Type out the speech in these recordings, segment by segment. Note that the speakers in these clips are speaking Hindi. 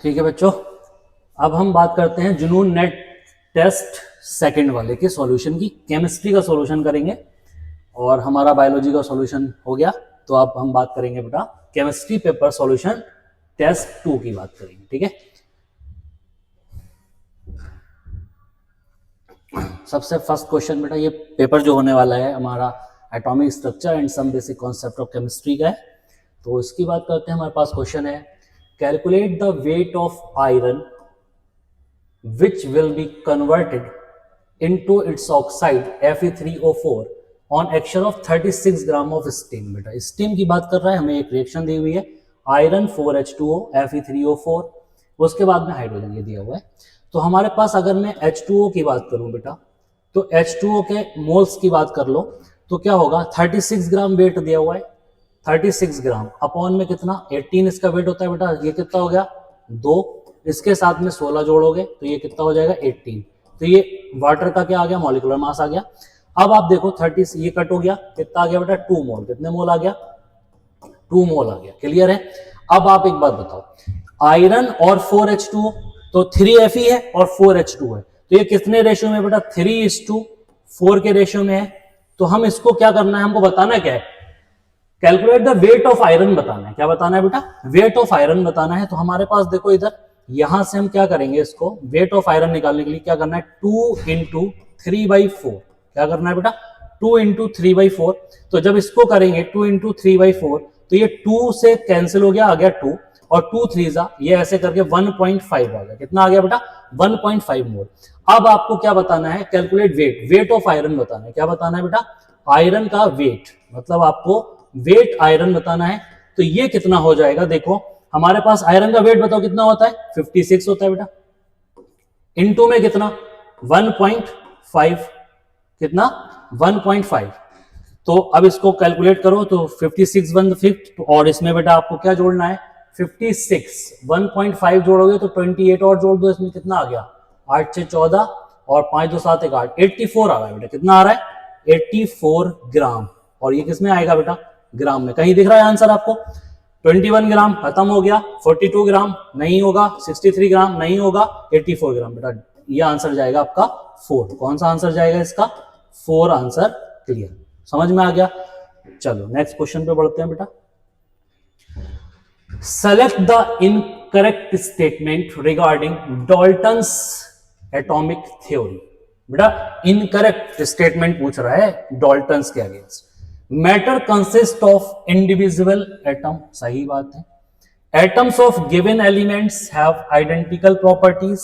ठीक है बच्चों, अब हम बात करते हैं जुनून नेट टेस्ट सेकंड वाले के सॉल्यूशन की। केमिस्ट्री का सॉल्यूशन करेंगे और हमारा बायोलॉजी का सॉल्यूशन हो गया। तो अब हम बात करेंगे बेटा केमिस्ट्री पेपर सॉल्यूशन टेस्ट 2 की बात करेंगे। ठीक है, सबसे फर्स्ट क्वेश्चन बेटा, ये पेपर जो होने वाला है हमारा atomic structure and some basic concept of chemistry का है। तो इसकी बात करते हैं। हमारे पास क्वेश्चन है, calculate the weight of iron which will be converted into its oxide Fe3O4 on action of 36 gram of steam. बेटा स्टीम की बात कर रहा है, हमें एक रिएक्शन दी हुई है आयरन 4H2O Fe3O4, उसके बाद में हाइड्रोजन ये दिया हुआ है। तो हमारे पास अगर मैं H2O की बात करूं बेटा, तो H2O के मोल्स की बात कर लो तो क्या होगा, 36 ग्राम वेट दिया हुआ है। 36 ग्राम अपॉन में कितना 18 इसका वेट होता है बेटा, ये कितना हो गया 2, इसके साथ में 16 जोड़ोगे तो ये कितना हो जाएगा 18। तो ये वाटर का क्या आ गया, मॉलिक्यूलर मास आ गया। अब आप देखो 30 ये कट हो गया, कितना आ गया बेटा 2 मोल। कितने मोल आ गया, 2 मोल आ गया। क्लियर है। अब आप एक बात बताओ, आयरन और 4H2O तो 3Fe है और 4H2 है, तो ये कितने रेशियो में बेटा 3:4 के रेशियो में है। तो हम इसको क्या करना है, हमको बताना क्या है, calculate the weight of iron बताना है। क्या बताना है बेटा, वेट ऑफ आयरन बताना है। तो हमारे पास देखो इधर यहां से हम क्या करेंगे, इसको वेट ऑफ आयरन निकालने के लिए क्या करना है, 2 × 3/4। क्या करना है बेटा 2 × 3/4। तो जब इसको करेंगे 2 × 3/4 तो ये 2 से कैंसिल हो गया, आ गया 2 और 2 3 ये ऐसे करके 1.5 आ गया। कितना आ गया बेटा 1.5 मोल। अब आपको क्या बताना है, calculate weight, weight of iron बताना है। क्या बताना है बेटा, आयरन का वेट, मतलब आपको वेट आयरन बताना है। तो ये कितना हो जाएगा, देखो हमारे पास आयरन का वेट बताओ कितना होता है 56 होता है बेटा, इनटू में कितना 1.5, कितना 1.5। तो अब इसको कैलकुलेट करो तो 56 1 5 और इसमें बेटा आपको क्या जोड़ना है 56, 1.5 जोड़ोगे तो 28 और जोड़ दो, इसमें कितना आ गया 8 से 14 और 5 2 7 1 8, 84 आ रहा है बेटा। कितना आ रहा है 84 ग्राम। और ये किसमें आएगा बेटा, ग्राम में। कहीं दिख रहा है आंसर आपको, 21 ग्राम खत्म हो गया, 42 ग्राम नहीं होगा, 63 ग्राम नहीं होगा, 84 ग्राम बेटा। ये आंसर जाएगा आपका 4। कौन सा आंसर जाएगा इसका 4 आंसर। क्लियर, समझ में आ गया। चलो नेक्स्ट क्वेश्चन पे बढ़ते हैं बेटा। Select the incorrect statement regarding Dalton's atomic theory. बेटा इनकरेक्ट स्टेटमेंट पूछ रहा है डाल्टन्स के against. Matter consist of individual atom, सही बात है। Atoms of given elements have identical properties.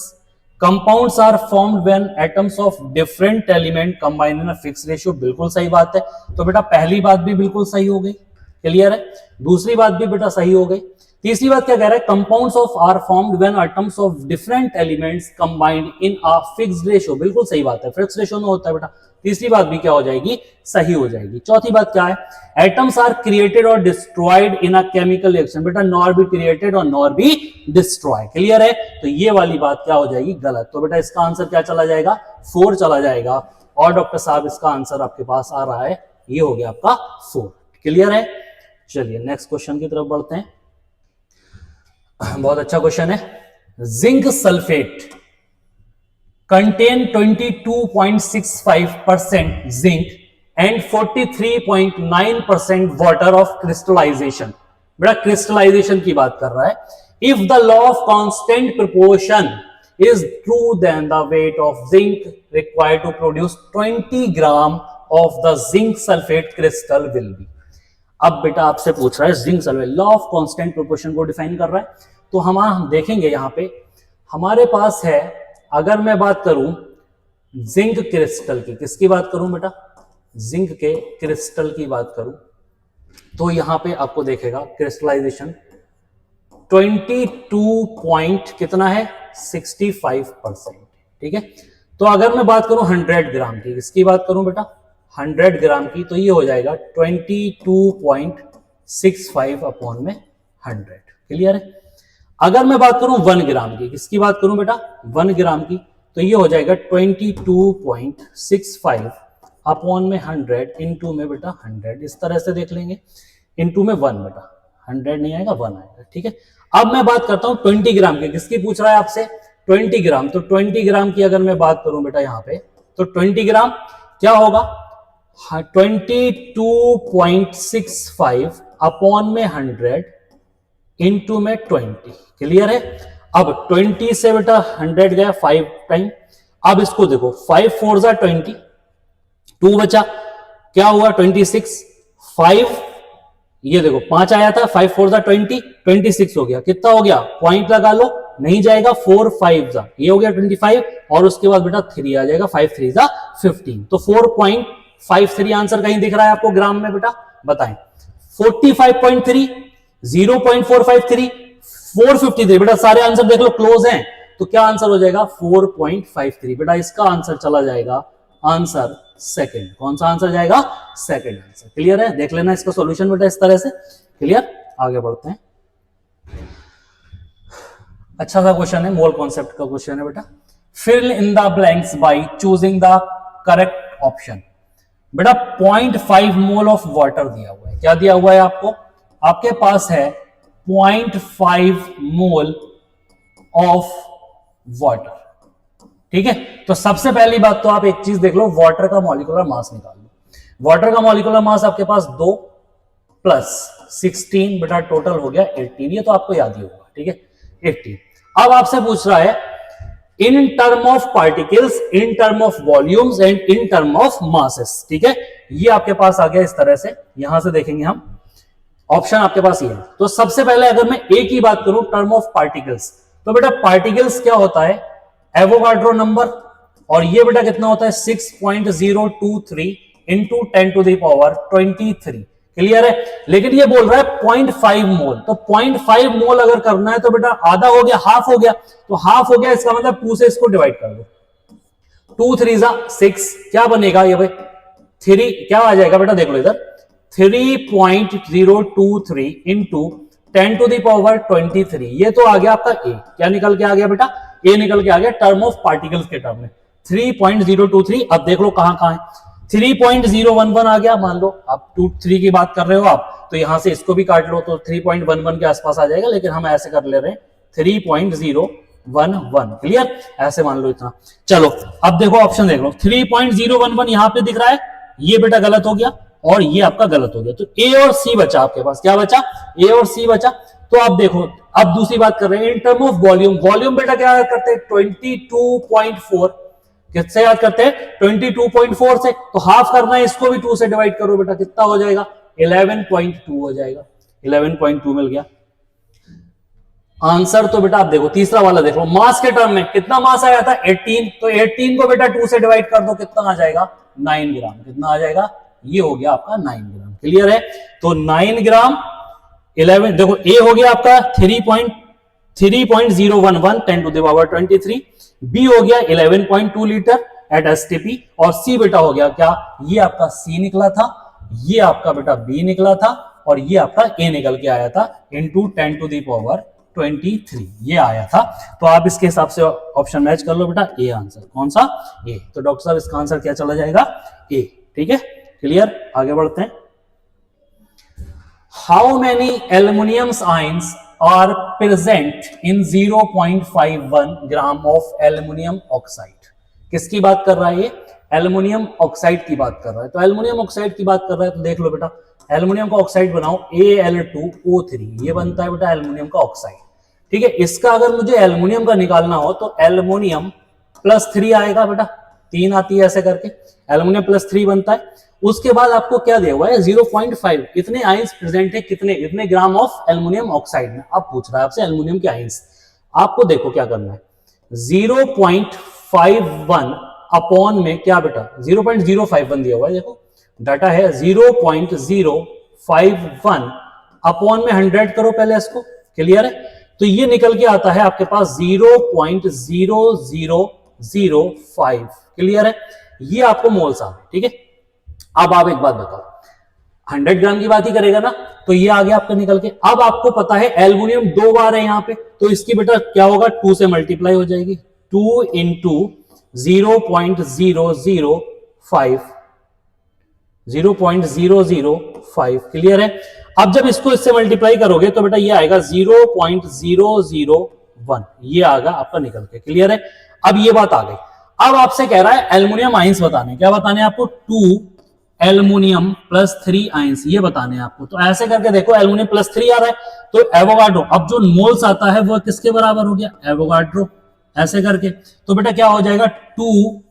Compounds are formed when atoms of different element combine in a fix ratio, बिल्कुल सही बात है। तो बेटा पहली बात भी बिल्कुल सही हो गई, क्लियर है। दूसरी बात भी बेटा सही हो गई। तीसरी बात क्या कह रहा है, compounds of are formed when atoms of different elements combined in a fixed ratio, बिल्कुल सही बात है, फिक्स रेशियो में होता है बेटा। तीसरी बात भी क्या हो जाएगी, सही हो जाएगी। चौथी बात क्या है, एटम्स आर क्रिएटेड और destroyed in a chemical reaction, बेटा नॉर बी क्रिएटेड और नॉर बी डिस्ट्रॉय, क्लियर है। तो ये वाली बात क्या हो जाएगी, गलत। तो बेटा इसका आंसर क्या चला जाएगा 4 चला जाएगा। और डॉक्टर साहब इसका आंसर आपके पास आ रहा है, ये हो गया आपका 4, क्लियर है। चलिए नेक्स्ट क्वेश्चन की तरफ बढ़ते हैं। बहुत अच्छा क्वेश्चन है। Zinc sulphate contain 22.65% zinc and 43.9% water of crystallization। बड़ा क्रिस्टलाइजेशन की बात कर रहा है। If the law of constant proportion is true, then the weight of zinc required to produce 20 gram of the zinc sulfate crystal will be। अब बेटा आपसे पूछ रहा है zinc sulphate, law of constant proportion को डिफाइन कर रहा है। तो हम देखेंगे यहां पे हमारे पास है, अगर मैं बात करूं जिंक क्रिस्टल की, किसकी बात करूं बेटा, जिंक के क्रिस्टल की बात करूं, तो यहां पे आपको देखेगा क्रिस्टलाइजेशन 22 कितना है 65%, ठीक है। तो अगर मैं बात करूं 100 ग्राम की, किसकी बात करूं बेटा 100 ग्राम की, तो ये हो जाएगा 22.65 अपॉन में 100, क्लियर है। अगर मैं बात करूं 1 ग्राम की, किसकी बात करूं बेटा 1 ग्राम की, तो ये हो जाएगा 22.65 अपॉन में 100 इनटू में बेटा 100, इस तरह से देख लेंगे, इनटू में 1 बेटा 100 नहीं आएगा 1 आएगा, ठीक है। अब मैं बात करता हूं 20 ग्राम की, किसकी पूछ रहा है आपसे, 20 ग्राम। तो 20 ग्राम की अगर मैं बात करूं बेटा यहां पे, तो 20 ग्राम क्या होगा, 22.65 अपॉन में 100 इंटू में 20। क्लियर है। अब 20 से बेटा 100 गया 5 टाइम। अब इसको देखो 5 4 जा 20, 2 बचा, क्या हुआ 26, 5 ये देखो 5 आया था, 5 4 जा 20, 26 हो गया, कितना हो गया, पॉइंट लगा लो, नहीं जाएगा, 4 5 जा, ये हो गया 25, और उसके बाद बेटा 3 आ जाएगा, 5 3 जा 15। तो 4.53 आंसर कहीं दिख रहा है आपको ग्राम में बेटा, बताएं। 45.3, 0.453, 453, बेटा सारे आंसर देख लो क्लोज हैं, तो क्या आंसर हो जाएगा 4.53। बेटा इसका आंसर चला जाएगा आंसर सेकंड। कौन सा आंसर जाएगा, सेकंड आंसर। क्लियर है, देख लेना इसका सॉल्यूशन बेटा इस तरह से। क्लियर, आगे बढ़ते हैं। अच्छा सा क्वेश्चन है, मोल कॉन्सेप्ट का क्वेश्चन है बेटा। Fill in the blanks by choosing the correct option. बेटा 0.5 मोल ऑफ वाटर दिया हुआ है, क्या दिया हुआ है आपको, आपके पास है 0.5 मोल ऑफ वाटर। ठीक है, तो सबसे पहली बात तो आप एक चीज देख लो, वाटर का मॉलिक्यूलर मास निकाल लो। वाटर का मॉलिक्यूलर मास आपके पास 2 प्लस 16 बेटा टोटल हो गया 18, ये तो आपको याद ही होगा। ठीक है 18। अब आपसे पूछ रहा है in term of particles, in term of volumes and in term of masses. ठीक है, ये आपके पास आ गया इस तरह से, यहां से देखेंगे हम, ऑप्शन आपके पास ये है। तो सबसे पहले अगर मैं ए की बात करूं, टर्म ऑफ पार्टिकल्स, तो बेटा पार्टिकल्स क्या होता है, एवोगाड्रो नंबर, और ये बेटा कितना होता है 6.023 into 10 to the power 23। Clear है, लेकिन ये बोल रहा है 0.5 मोल, तो 0.5 मोल अगर करना है तो बेटा आधा हो गया, हाफ हो गया, तो हाफ हो गया, इसका मतलब 2 से इसको डिवाइड कर दो, 2 3 जा 6, क्या बनेगा ये भाई 3, क्या आ जाएगा बेटा देख लो इधर 3.023 इंटू 10 टू द पावर 23, ये तो आ गया आपका ए। क्या निकल के आ गया बेटा, ए निकल के आ गया टर्म ऑफ पार्टिकल्स के टर्म में 3.023। अब देख लो कहां कहां है, 3.011 आ गया, मान लो आप 2 3 की बात कर रहे हो आप, तो यहां से इसको भी काट लो तो 3.11 के आसपास आ जाएगा, लेकिन हम ऐसे कर ले रहे हैं 3.011। क्लियर, ऐसे मान लो इतना। चलो अब देखो ऑप्शन देख लो, 3.011 यहां पे दिख रहा है, ये बेटा गलत हो गया और ये आपका गलत हो गया, तो ए और सी बचा आपके पास, क्या बचा, ए और सी बचा। तो आप देखो अब दूसरी बात कर रहे हैं in term of volume. Volume बेटा क्या याद करते हैं 22.4, किससे याद करते हैं 22.4 से, तो हाफ करना है इसको भी 2 से डिवाइड करो बेटा, कितना हो जाएगा 11.2 हो जाएगा, 11.2 मिल गया आंसर। तो बेटा आप देखो तीसरा वाला देख लो, मास के टर्म में कितना मास आया था 18, तो 18 को बेटा 2 से डिवाइड कर दो, कितना आ जाएगा 9 ग्राम, कितना आ जाएगा, ये हो गया आपका 9 ग्राम। क्लियर है, तो 9 ग्राम 11, देखो ए हो गया आपका 3.011 10 टू द पावर 23, बी हो गया 11.2 लीटर एट एसटीपी, और सी बेटा हो गया क्या, ये आपका सी निकला था, ये आपका बेटा बी निकला था, और ये आपका ए निकल के आया था इनटू 10 टू द पावर 23, ये आया था। तो आप इसके हिसाब से ऑप्शन मैच कर लो बेटा, ए आंसर कौन सा, ए। तो डॉक्टर साहब इसका आंसर क्या चला जाएगा, ए। ठीक है, क्लियर, आगे बढ़ते हैं। How many aluminium ions are present in 0.51 gram of aluminium oxide. किसकी बात कर रहा है ये, एल्युमिनियम ऑक्साइड की बात कर रहा है। तो एल्युमिनियम ऑक्साइड की बात कर रहा है तो देख लो बेटा, एल्युमिनियम का ऑक्साइड बनाओ Al2O3, ये बनता है बेटा एल्युमिनियम का ऑक्साइड। ठीक है, इसका अगर मुझे एल्युमिनियम का निकालना हो तो एल्युमिनियम +3 आएगा बेटा, 3 आती है ऐसे करके, एल्युमिनियम +3 बनता है। उसके बाद आपको क्या दिया हुआ है 0.5, इतने आयंस प्रेजेंट है, कितने ग्राम ऑफ एल्युमिनियम ऑक्साइड में। अब पूछ रहा है आपसे एल्युमिनियम के आयंस, आपको देखो क्या करना है 0.51 अपॉन में क्या बेटा 0.051 दिया हुआ है, देखो डाटा है 0.051 अपॉन में 100 करो पहले इसको। क्लियर है, तो ये निकल के आता है आपके पास 0.0005। क्लियर है, ये आपको मोल्स आ गए। ठीक है, अब आप एक बात बताओ, 100 ग्राम की बात ही करेगा ना, तो ये आ गया आपका निकल के। अब आपको पता है एल्युमिनियम 2 बार है यहाँ पे, तो इसकी बेटा क्या होगा 2 से मल्टीप्लाई हो जाएगी, 2 इंटू 0.005। क्लियर है, अब जब इसको इससे मल्टीप्लाई करोगे तो बेटा ये आएगा 0.001, ये आएगा आपका निकल के। क्लियर है? अब ये बात आ गई। अब आपसे कह रहा है एल्युमिनियम आइंस बताने। क्या बताने हैं आपको? 2 एल्युमिनियम प्लस 3 आइंस, ये बताने हैं आपको। तो ऐसे करके देखो, एल्युमिनियम प्लस 3 आ रहा है तो एवोगाड्रो, अब जो मोल्स आता है वो किसके बराबर हो गया? एवोगाड्रो। ऐसे करके तो बेटा क्या हो जाएगा? 2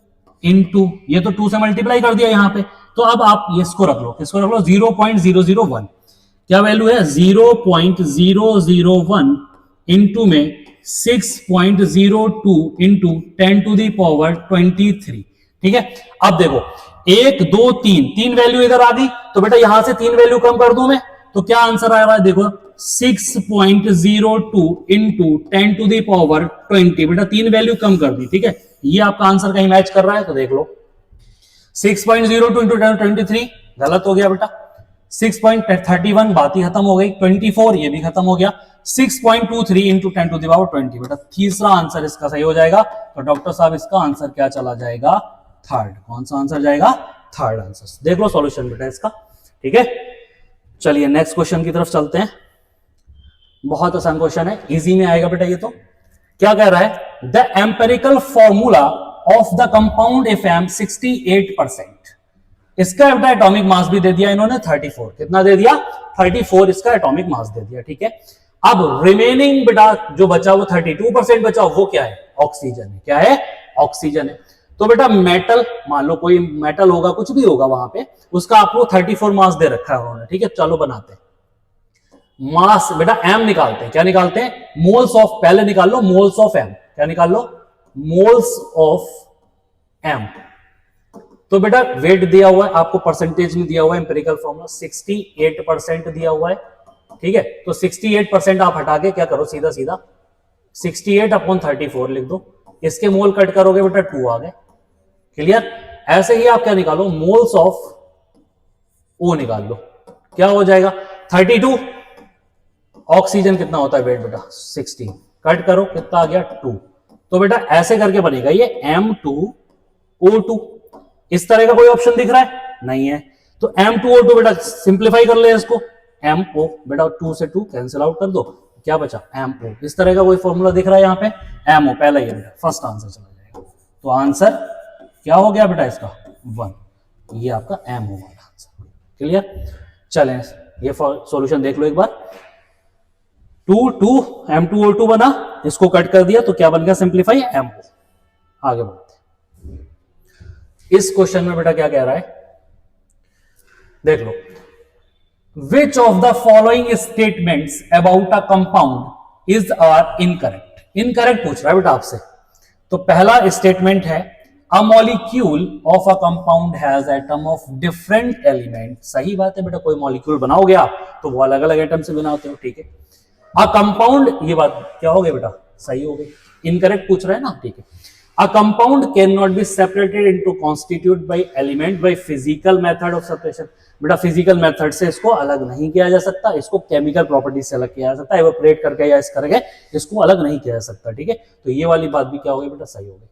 इंटू, ये तो 2 से मल्टीप्लाई कर दिया यहां पे, तो अब आप इसको रख लो, किसको रख लो? 0.001। क्या वैल्यू है? 0.001 इंटू में 6.02 इंटू 10⁻23। ठीक है? अब देखो 1 2 3 वैल्यू इधर आ गई, तो बेटा यहां से 3 वैल्यू कम कर दूं मैं, तो क्या आंसर आ रहा है? देखो 6.02 इंटू 10⁻20। बेटा 3 वैल्यू कम कर दी। ठीक है? ये आपका आंसर कहीं मैच कर रहा है तो देख लो। 6.02 इंटू 10⁻23 गलत हो गया बेटा। 6.31 बात ही खत्म हो गई। 24 ये भी खत्म हो गया। 6.23 इंटू 10⁻20 बेटा तीसरा आंसर इसका सही हो जाएगा। तो डॉक्टर साहब इसका आंसर क्या चला जाएगा? थर्ड। कौन सा आंसर जाएगा? Third answer. देख लो सॉल्यूशन बेटा इसका। ठीक है, चलिए नेक्स्ट क्वेश्चन की तरफ चलते हैं। बहुत आसान क्वेश्चन है, इजी में आएगा बेटा ये तो। क्या कह रहा है? The empirical formula of the compound FM 68%। इसका बेटा एटॉमिक मास भी दे दिया इन्होंने 34। कितना दे दिया? 34 इसका एटॉमिक मास दे दिया। ठीक है, अब रिमेनिंग बेटा जो बचा वो 32% बचा, वो क्या है? ऑक्सीजन है। क्या है? ऑक्सीजन है। तो बेटा मेटल, मान लो कोई मेटल होगा, कुछ भी होगा वहां पे, उसका आपको 34 मास दे रखा है उन्होंने। ठीक है, चलो बनाते हैं मास। बेटा एम निकालते हैं। क्या निकालते हैं? मोल्स ऑफ, पहले निकाल लो मोल्स ऑफ एम। क्या निकाल लो? Moles of M. तो बेटा वेट दिया हुआ है आपको, परसेंटेज में दिया हुआ है, एम्पिरिकल फॉर्मूला 68% दिया हुआ है। ठीक है, तो 68% आप हटा के क्या करो? सीधा सीधा 68/34 लिख दो। इसके मोल कट करोगे बेटा 2 आ गए। क्लियर? ऐसे ही आप क्या निकालो? मोल्स ऑफ ओ निकाल लो। क्या हो जाएगा? 32। ऑक्सीजन कितना होता है वेट बेटा? 16। कट करो, कितना आ गया? 2। तो बेटा ऐसे करके बनेगा ये M2O2। इस तरह का कोई ऑप्शन दिख रहा है? नहीं है। तो M2O2 बेटा सिंप्लीफाई कर ले इसको, MO बेटा 2 से 2 कैंसिल आउट कर दो, क्या बचा? MO। इस तरह का कोई फॉर्मूला दिख रहा है यहाँ पे? MO पहला ही बेटा, फर्स्ट आंसर चला जाएगा। तो आंसर क्या हो गया बेटा इसका? 1। ये आपका MO वाला आंसर। क्लियर? चलें ये सॉल्यूशन देख लो एक बार। 2 M2O2 बना, इसको कट कर दिया तो क्या बन गया? Simplify MO। आगे बढ़ते हैं। इस क्वेश्चन में बेटा क्या कह रहा है? देख लो, which of the following statements about a compound is are incorrect. Incorrect पूछ रहा है बेटा आपसे। तो पहला स्टेटमेंट है a molecule of a compound has atom of different element. सही बात है बेटा, कोई मॉलिक्यूल बनाओगे आप तो वो अलग अलग एटम से बनाते हो। ठीक है, अ कंपाउंड, ये बात क्या हो गई बेटा? सही हो गई। इनकरेक्ट पूछ रहा है ना? ठीक है, a compound can not be separated into constitute by element by physical method of separation. बेटा फिजिकल मेथड से इसको अलग नहीं किया जा सकता, इसको केमिकल प्रॉपर्टी से अलग किया जा सकता है, इवेपोरेट करके या इस करके इसको अलग नहीं किया जा सकता। ठीक है, तो ये वाली बात भी क्या हो गई बेटा? सही हो गई।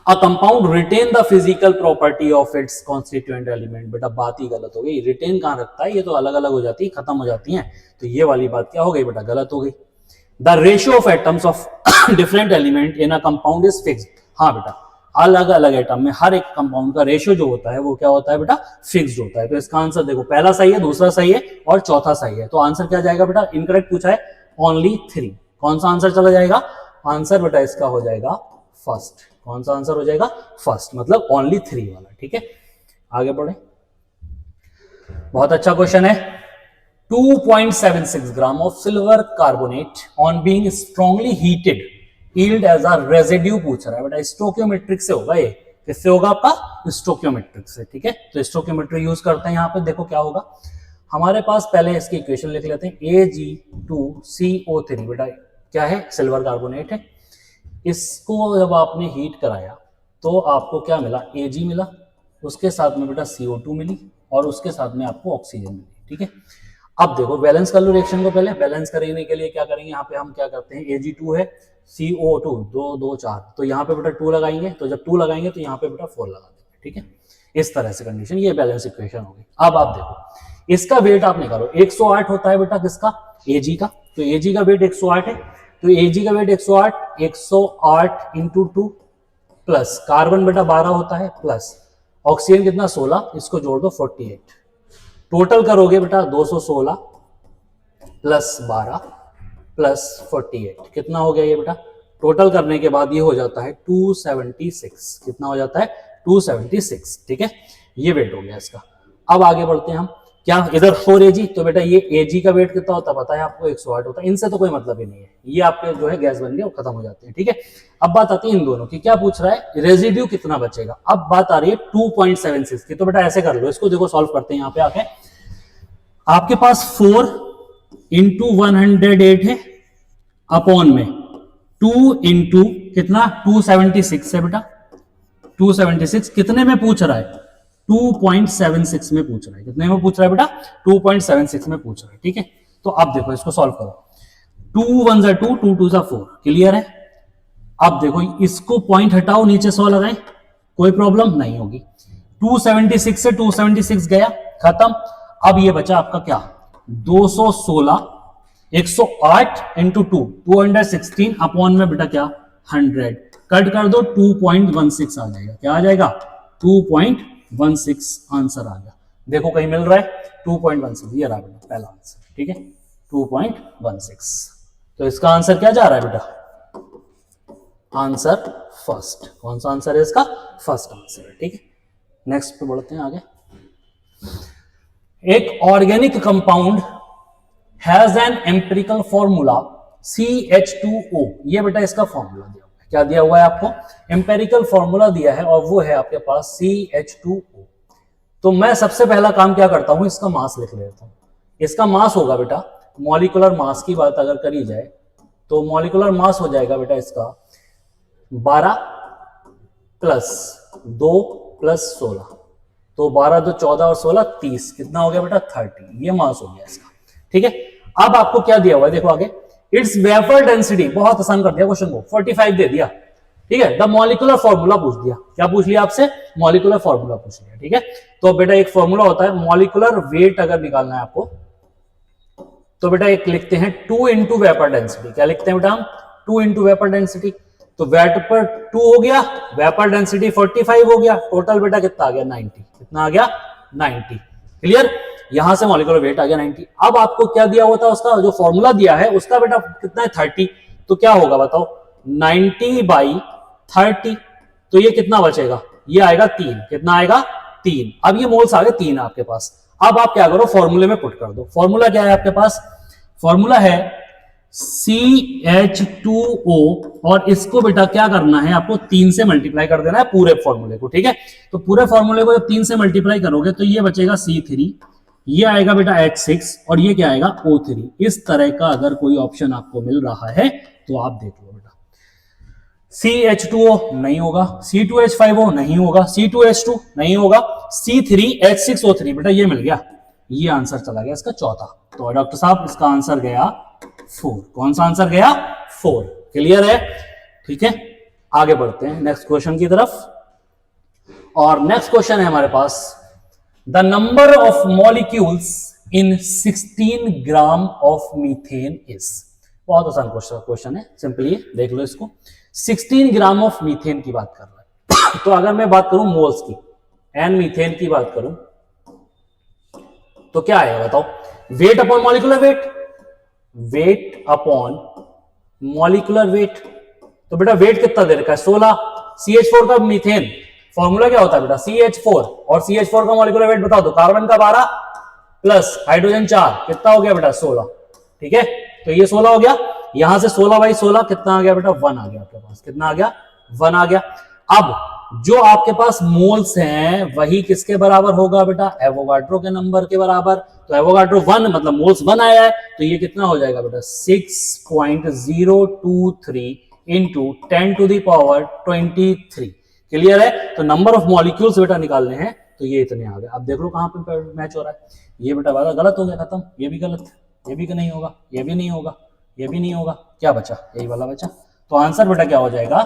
A compound retain the physical property of its constituent element। बेटा बात ही गलत हो गई। रिटेन कहां रखता है? ये तो अलग अलग हो जाती है, खत्म हो जाती हैं। तो ये वाली बात क्या हो गई बेटा? गलत हो गई। The ratio of atoms of different element in a compound is fixed. हाँ बेटा, अलग अलग एटम में हर एक कंपाउंड का रेशियो जो होता है वो क्या होता है बेटा? फिक्स्ड होता है। तो इसका आंसर देखो, पहला सही है, दूसरा सही है और चौथा सही है। तो आंसर क्या जाएगा बेटा? इनकरेक्ट पूछा है, ओनली 3। कौन सा आंसर चला जाएगा? आंसर बेटा इसका हो जाएगा फर्स्ट। कौन सा आंसर हो जाएगा? फर्स्ट, मतलब ओनली 3 वाला। ठीक है, आगे बढ़े। बहुत अच्छा क्वेश्चन है। 2.76 gram of silver carbonate on being strongly heated yield as a residue पूछ रहा है बेटा। स्टोकियोमेट्रिक से होगा ये। किससे होगा? आपका स्टोकियोमेट्रिक से। ठीक है, तो स्टोकियोमेट्री यूज करते हैं। यहाँ पे देखो क्या होगा हमारे पास, पहले इसकी इक्वेशन लिख लेते हैं। Ag2CO3 बेटा क्या है? सिल्वर कार्बोनेट है। इसको जब आपने हीट कराया तो आपको क्या मिला? Ag मिला, उसके साथ में बेटा CO2 मिली और उसके साथ में आपको ऑक्सीजन मिली। ठीक है, अब देखो बैलेंस कर लो रिएक्शन को। पहले बैलेंस करने के लिए क्या करेंगे? यहाँ पे हम क्या करते हैं? Ag2 है, CO2 2 2 4, तो यहाँ पे बेटा 2 लगाएंगे। तो जब 2 लगाएंगे तो यहाँ पे बेटा 4 लगा देंगे। ठीक है, इस तरह से कंडीशन, ये बैलेंस इक्वेशन होगी। अब आप देखो इसका वेट आप निकालो, 108 होता है बेटा किसका, Ag का, तो Ag का वेट 108 है, तो Ag का वेट 108 इंटू 2 प्लस कार्बन बेटा 12 होता है प्लस ऑक्सीजन कितना 16, इसको जोड़ दो 48, टोटल करोगे बेटा 216 प्लस 12 प्लस 48 कितना हो गया ये बेटा, टोटल करने के बाद ये हो जाता है 276, कितना हो जाता है 276, ठीक है, ये वेट हो गया इसका। अब आगे बढ़ते हैं हम, क्या इधर 4 Ag, तो बेटा ये Ag का वेट कितना होता है पता है आपको, 108 होता है, इनसे तो कोई मतलब ही नहीं है, ये आपके जो है गैस बन गए वो खत्म हो जाते हैं, ठीक है। अब बात आती है इन दोनों की, क्या पूछ रहा है, रेजिड्यू कितना बचेगा। अब बात आ रही है 2.76 की, तो बेटा ऐसे कर लो, इसको देखो सॉल्व करते हैं यहाँ पे आके, आपके पास 4 इंटू 108 है अपॉन में 2 इंटू कितना 276 है बेटा, 276 कितने में पूछ रहा है, 2.76 में पूछ रहा है, कितने में पूछ रहा है बेटा, 2.76 में पूछ रहा है, ठीक है। तो अब देखो इसको सॉल्व करो, 2 1 जा 2, 2 2 जा 4, क्लियर है। अब देखो इसको पॉइंट हटाओ, नीचे 100 लगाएं, कोई प्रॉब्लम नहीं होगी, 276 से 276 गया खत्म। अब ये बचा आपका क्या, 216, 108 इंटू 2, 216 अपॉन में बेटा क्या 100, कट कर दो 2.16 आ जाएगा, क्या आ जाएगा 2.16 आंसर आ गया। देखो कहीं मिल रहा है 2.16, ये रहा बेटा पहला आंसर, ठीक है 2.16। तो इसका आंसर क्या जा रहा है बेटा, आंसर फर्स्ट, कौन सा आंसर है इसका, फर्स्ट आंसर है, ठीक है। नेक्स्ट पे बढ़ते हैं आगे, एक organic compound has an empirical formula CH2O, ये बेटा इसका फॉर्मूला दिया हुआ है, क्या दिया हुआ है आपको, एम्पिरिकल फॉर्मूला दिया है और वो है आपके पास CH2O। तो मैं सबसे पहला काम क्या करता हूं, इसका मास लिख लेता हूं। इसका मास होगा बेटा, मॉलिक्यूलर मास की बात अगर करी जाए तो मॉलिक्यूलर मास हो जाएगा बेटा इसका 12 प्लस 2 प्लस 16, तो 12 2 14 और 16 30, कितना हो गया बेटा 30, ये मास हो गया इसका, ठीक है। अब आपको क्या दिया हुआ है देखो आगे, इट्स वेपर डेंसिटी, बहुत आसान कर दिया क्वेश्चन को, 45 दे दिया, ठीक है। द मॉलिक्यूलर फॉर्मूला पूछ दिया, क्या पूछ लिया आपसे, मॉलिक्यूलर फॉर्मूला पूछ लिया, ठीक है। तो बेटा एक फॉर्मूला होता है मॉलिक्यूलर वेट, अगर निकालना है आपको तो बेटा एक लिखते हैं 2 इंटू वेपर डेंसिटी, क्या लिखते हैं बेटा हम 2 इंटू वेपर डेंसिटी, तो वेपर 2 हो गया, वेपर डेंसिटी 45 हो गया, टोटल बेटा कितना आ गया 90, कितना आ गया 90, क्लियर। यहां से मॉलिक्यूलर वेट आ गया 90। अब आपको क्या दिया हुआ था, उसका जो फॉर्मूला दिया है उसका बेटा कितना है 30, तो क्या होगा बताओ 90 बाई 30, तो ये कितना बचेगा, ये आएगा 3, कितना आएगा 3। अब ये मोल्स आ गए 3 आपके पास। अब आप क्या करो, फॉर्मूले में पुट कर दो। फॉर्मूला क्या है आपके पास, फॉर्मूला है CH2O, और इसको बेटा क्या करना है आपको 3 से मल्टीप्लाई कर देना है पूरे फॉर्मूले को, ठीक है। तो पूरे फॉर्मूले को जब 3 से मल्टीप्लाई करोगे तो ये बचेगा C3, ये आएगा बेटा H6 और ये क्या आएगा O3। इस तरह का अगर कोई ऑप्शन आपको मिल रहा है तो आप देख लो बेटा, CH2O नहीं होगा, C2H5O नहीं होगा, C2H2 नहीं होगा, C3H6O3 बेटा ये मिल गया, ये आंसर चला गया इसका चौथा। तो डॉक्टर साहब इसका आंसर गया 4, कौन सा आंसर गया 4, क्लियर है, ठीक है। आगे बढ़ते हैं नेक्स्ट क्वेश्चन की तरफ, और नेक्स्ट क्वेश्चन है हमारे पास, the number of molecules in 16 gram of methane is. बहुत आसान क्वेश्चन है, सिंपली देख लो इसको, 16 ग्राम ऑफ मीथेन की बात कर रहा है। तो अगर मैं बात करूं मोल्स की, एन मीथेन की बात करूं तो क्या आएगा बताओ, wait upon molecular wait, wait upon molecular wait. तो बेटा वेट कितना दे रखा है 16, CH4 का मीथेन फॉर्मूला क्या होता है बेटा CH4, और CH4 का मॉलिक्यूलर वेट बताओ, तो कार्बन का 12 प्लस हाइड्रोजन 4, कितना हो गया बेटा 16, ठीक है। तो ये 16 हो गया, यहां से 16 बाई 16 कितना आ गया बेटा 1 आ गया आपके पास, कितना आ गया 1 आ गया। अब जो आपके पास मोल्स हैं वही किसके बराबर होगा बेटा, एवोगाड्रो के नंबर के बराबर। तो एवोगाड्रो 1 मतलब मोल्स 1 आया है, तो ये कितना हो जाएगा बेटा 6.023 into 10 to the power 23, clear है। तो नंबर ऑफ मॉलिक्यूल्स बेटा निकालने हैं, तो ये इतने आ गए। अब देख लो कहां पे मैच हो रहा है, ये बेटा वाला गलत हो गया, खत्म, ये भी गलत, ये भी नहीं होगा, ये भी नहीं होगा, ये भी नहीं होगा, क्या बचा यही वाला बचा। तो आंसर बेटा क्या हो जाएगा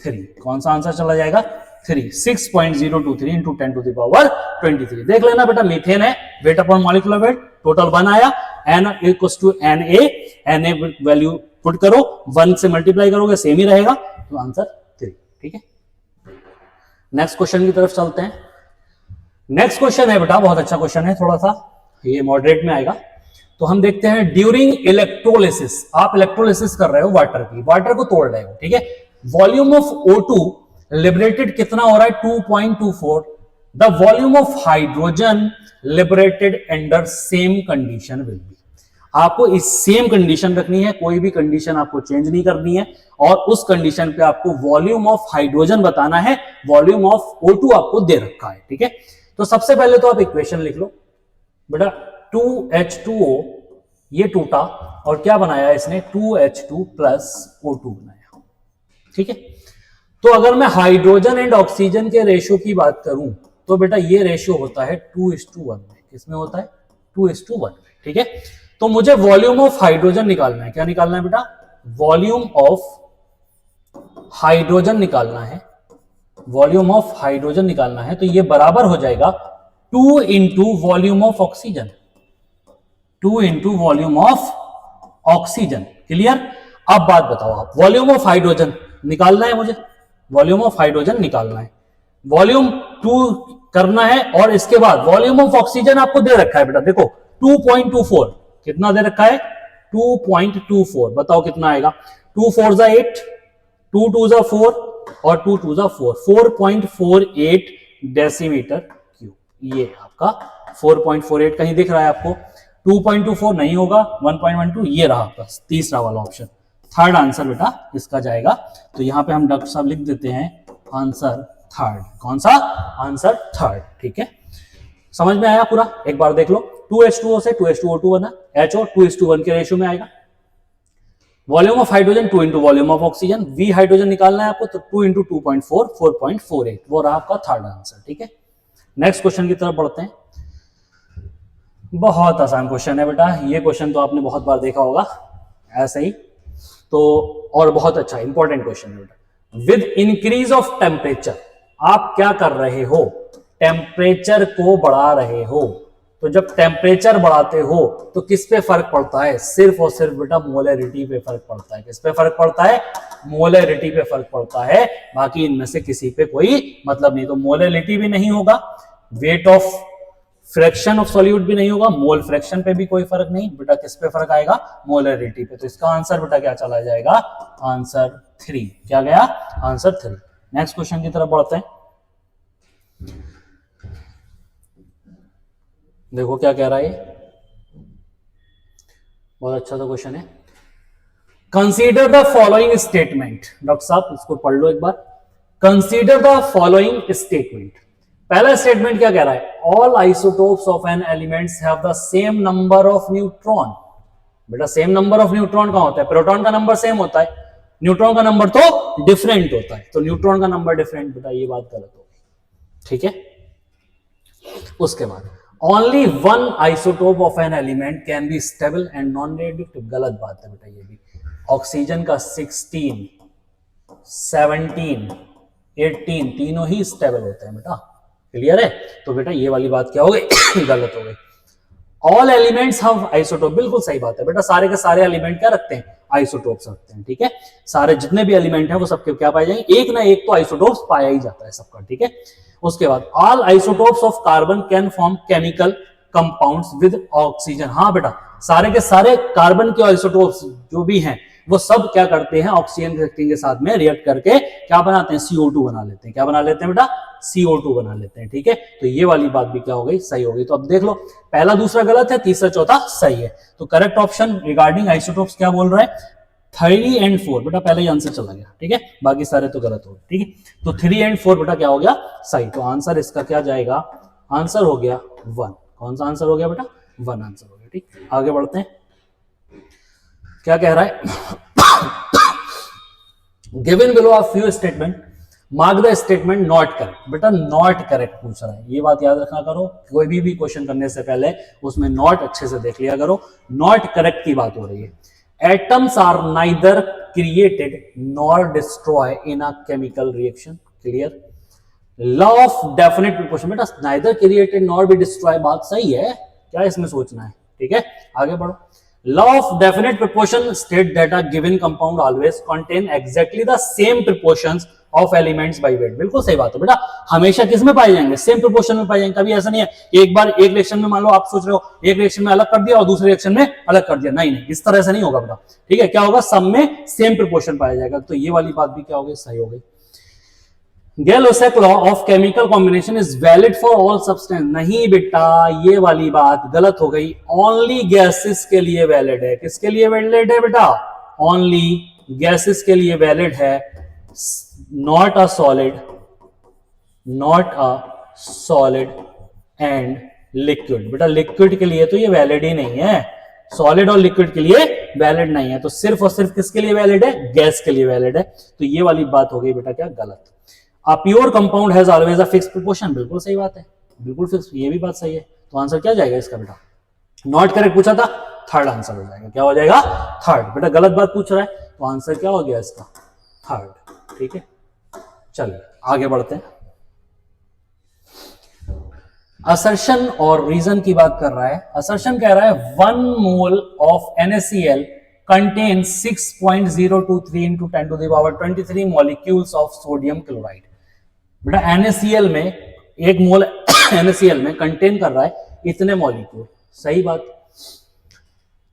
3, कौन सा आंसर चला जाएगा 3, 6.023 इंटू 10 टू द पावर 23। देख लेना बेटा, मीथेन है, weight upon molecular weight total 1 आया, N equals to N A value put करो, 1 से मल्टीप्लाई करोगे सेम ही रहेगा, तो आंसर 3। ठीक है, नेक्स्ट क्वेश्चन की तरफ चलते हैं। नेक्स्ट क्वेश्चन है बेटा, बहुत अच्छा क्वेश्चन है, थोड़ा सा ये मॉडरेट में आएगा। तो हम देखते हैं, ड्यूरिंग इलेक्ट्रोलिसिस, आप इलेक्ट्रोलिसिस कर रहे हो वाटर की, वाटर को तोड़ रहे हो, ठीक है, वॉल्यूम ऑफ O2 लिबरेटेड कितना हो रहा है, 2.24। The volume of hydrogen liberated under same condition will be. आपको इस सेम कंडीशन रखनी है, कोई भी कंडीशन आपको चेंज नहीं करनी है, और उस कंडीशन पे आपको वॉल्यूम ऑफ हाइड्रोजन बताना है, वॉल्यूम ऑफ O2 आपको दे रखा है। ठीक है, तो सबसे पहले तो आप इक्वेशन लिख लो बेटा, 2H2O ये टूटा और क्या बनाया इसने, 2H2 प्लस O2 बनाया। ठीक है, तो अगर मैं हाइड्रोजन एंड ऑक्सीजन के रेशियो की बात करूं तो बेटा ये रेशियो होता है 2:1 में। किसमें होता है, 2:1 में। ठीक है, तो मुझे वॉल्यूम ऑफ हाइड्रोजन निकालना है। क्या निकालना है बेटा, वॉल्यूम ऑफ हाइड्रोजन निकालना है, वॉल्यूम ऑफ हाइड्रोजन निकालना है। तो ये बराबर हो जाएगा 2 into volume of oxygen, 2 into volume of oxygen. Clear, अब बात बताओ आप, वॉल्यूम ऑफ हाइड्रोजन निकालना है मुझे, वॉल्यूम ऑफ हाइड्रोजन निकालना है, वॉल्यूम 2 करना है, और इसके बाद वॉल्यूम ऑफ ऑक्सीजन आपको दे रखा है बेटा, देखो 2.24 कितना दे रखा है, 2.24। बताओ कितना आएगा, 2 4 जा 8, 2 2 जा 4 और 2 2 जा 4, 4.48 डेसीमीटर क्यूब। ये आपका 4.48 कहीं दिख रहा है आपको, 2.24 नहीं होगा, 1.12 ये रहा आपका तीसरा वाला ऑप्शन, थर्ड आंसर बेटा इसका जाएगा। तो यहां पे हम डॉक्टर साहब लिख देते हैं आंसर थर्ड। कौन सा, आंसर थर्ड। ठीक है, समझ में आया पूरा, एक बार देख लो, 2H2O से 2H2O2 बना, HO 2:1 के रेशियो में आएगा। Volume of hydrogen 2 into volume of oxygen, V hydrogen निकालना है आपको, तो 2 इंटू 2.4 4.48, वो रहा आपका थर्ड आंसर। ठीक है, नेक्स्ट क्वेश्चन की तरफ बढ़ते हैं। बहुत आसान क्वेश्चन है बेटा, ये क्वेश्चन तो आपने बहुत बार देखा होगा ऐसे ही, तो और बहुत अच्छा इंपॉर्टेंट क्वेश्चन है बेटा। विद इंक्रीज ऑफ टेम्परेचर, आप क्या कर रहे हो, टेम्परेचर को बढ़ा रहे हो। तो जब टेम्परेचर बढ़ाते हो तो किस पे फर्क पड़ता है, सिर्फ और सिर्फ बेटा मोलरिटी पे फर्क पड़ता है। किस पे फर्क पड़ता है, मोलरिटी पे फर्क पड़ता है, बाकी इनमें से किसी पे कोई मतलब नहीं। तो मोलरिटी भी नहीं होगा, weight of fraction of solute भी नहीं होगा, मोल फ्रैक्शन पे भी कोई फर्क नहीं बेटा, किस पे फर्क आएगा, मोलरिटी पे। तो इसका आंसर बेटा क्या चला जाएगा, आंसर 3। क्या गया, आंसर 3। नेक्स्ट क्वेश्चन की तरफ बढ़ते हैं। देखो क्या कह रहा है, बहुत अच्छा सा क्वेश्चन है। Consider the following statement, doctor साहब इसको पढ़ लो एक बार। कंसीडर द फॉलोइंग स्टेटमेंट, पहला स्टेटमेंट क्या कह रहा है, all isotopes of an elements have the same number of neutron. बेटा सेम नंबर ऑफ न्यूट्रॉन कहां होता है, प्रोटॉन का नंबर सेम होता है, न्यूट्रॉन का नंबर तो डिफरेंट होता है। तो न्यूट्रॉन का नंबर डिफरेंट, बेटा ये बात गलत होगी। ठीक है, उसके बाद only one isotope of an element can be stable and non radioactive, गलत बात है बेटा ये भी। ऑक्सीजन का 16, 17, 18 तीनों ही स्टेबल होते हैं बेटा। क्लियर है, तो बेटा ये वाली बात क्या हो गई गलत हो गई। ऑल एलिमेंट्स हैव आइसोटोप, बिल्कुल सही बात है बेटा, सारे के सारे एलिमेंट क्या रखते हैं, आइसोटोप्स रखते हैं। ठीक है, सारे जितने भी एलिमेंट हैं वो सबके क्या पाए जाएंगे, एक ना एक तो आइसोटोप्स पाया ही जाता है सबका। ठीक है, उसके बाद all isotopes of carbon can form chemical compounds with oxygen. हाँ बेटा, सारे के सारे कार्बन के आइसोटोप्स जो भी हैं वो सब क्या करते हैं, ऑक्सीजन रिएक्टिंग के साथ में रिएक्ट करके क्या बनाते हैं, CO2 बना लेते हैं। क्या बना लेते हैं बेटा, CO2 बना लेते हैं। ठीक है, तो ये वाली बात भी क्या हो गई, सही हो गई। तो अब देख लो, पहला दूसरा गलत है, तीसरा चौथा सही है। तो करेक्ट ऑप्शन रिगार्डिंग आइसोटोप्स क्या बोल रहा है, 3 and 4। बेटा पहले ही आंसर चला गया। ठीक है, बाकी सारे तो गलत हो गए। ठीक है, तो 3 and 4 बेटा क्या हो गया, सही। तो आंसर इसका क्या जाएगा, आंसर हो गया 1। कौन सा आंसर हो गया बेटा, 1 आंसर हो गया। ठीक, आगे बढ़ते हैं। क्या कह रहा है, given below a few statement, mark the statement not correct. बेटा नॉट करेक्ट पूछ रहा है, ये बात याद रखना करो, कोई भी क्वेश्चन करने से पहले उसमें नॉट अच्छे से देख लिया करो। नॉट करेक्ट की बात हो रही है। Atoms are neither created nor destroy in a chemical reaction. Clear, law of definite proportion, बेटा neither created nor be destroy, बात सही है, क्या इसमें सोचना है, ठीक है, आगे बढ़ो। Law of definite proportion state that a given compound always contain exactly the same proportions of elements by weight, बिल्कुल सही बात है बेटा, हमेशा किस में पाए जाएंगे, सेम प्रोपोर्शन में पाए जाएंगे, कभी ऐसा नहीं है एक बार एक रिएक्शन में मान लो आप सोच रहे हो एक रिएक्शन में अलग कर दिया और दूसरे रिएक्शन में अलग कर दिया, नहीं नहीं इस तरह से नहीं होगा बेटा, ठीक है, क्या होगा, सब में सेम प्रोपोर्शन पाया जाएगा, तो ये वाली बात भी क्या होगी, सही हो गई। Gay Lussac law of chemical combination is valid for all substance, नहीं बेटा ये वाली बात गलत हो गई, ओनली गैसेस के लिए वैलिड है, किसके लिए वैलिड है बेटा, ओनली गैसेस के लिए वैलिड है, not a solid and liquid, बेटा लिक्विड के लिए तो ये वैलिड ही नहीं है, सॉलिड और लिक्विड के लिए वैलिड नहीं है, तो सिर्फ और सिर्फ किसके लिए वैलिड है, गैस के लिए वैलिड है, तो ये वाली बात हो गई बेटा क्या, गलत। A pure compound has always a fixed proportion, बिल्कुल सही बात है, बिल्कुल फिक्स, ये भी बात सही है, तो आंसर क्या जाएगा इसका बेटा, नॉट करेक्ट पूछा था, थर्ड आंसर हो जाएगा, क्या हो जाएगा, थर्ड, बेटा गलत बात पूछ रहा है तो आंसर क्या हो गया इसका, थर्ड, ठीक है, चलिए आगे बढ़ते हैं। असर्शन और रीजन की बात कर रहा है, असर्शन कह रहा है 1 mole of NaCl contains 6.023 into 10 to the power 23 molecules of sodium chloride, बेटा NaCl में एक मोल NaCl में कंटेन कर रहा है इतने मॉलिक्यूल, सही बात।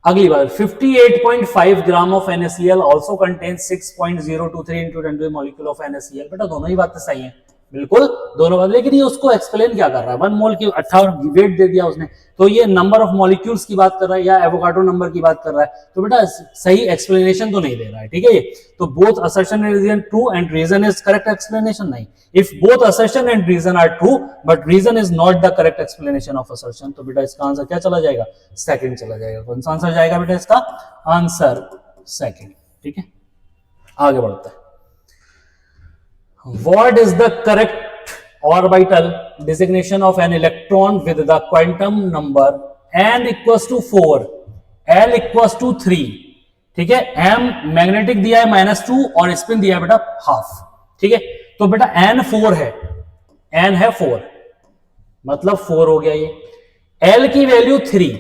अगली बात 58.5 gram of NaCl also contains 6.023 into 10 to the molecule of NaCl, बेटा दोनों ही बातें सही हैं, बिल्कुल दोनों बात, लेकिन ये उसको एक्सप्लेन क्या कर रहा है, 1 मोल की 18 वेट दे दिया उसने, तो ये नंबर ऑफ मॉलिक्यूल्स की बात कर रहा है या एवोगाड्रो नंबर की बात कर रहा है, तो बेटा सही एक्सप्लेनेशन तो नहीं दे रहा है, ठीक है, ये तो both assertion and reason true and reason is correct explanation, नहीं, if both assertion and reason are true but reason is not the correct explanation of assertion, तो बेटा इसका आंसर क्या चला जाएगा, सेकंड चला जाएगा, कौन सा आंसर जाएगा बेटा इसका, आंसर सेकंड, ठीक है, आगे बढ़ते हैं। What is the correct orbital designation of an electron with the quantum number n equals to 4, l equals to 3, ठीक है, m मैग्नेटिक दिया है -2 और स्पिन दिया है बेटा हाफ, ठीक है, तो बेटा n 4 है, n है 4 मतलब 4 हो गया ये, l की वैल्यू 3,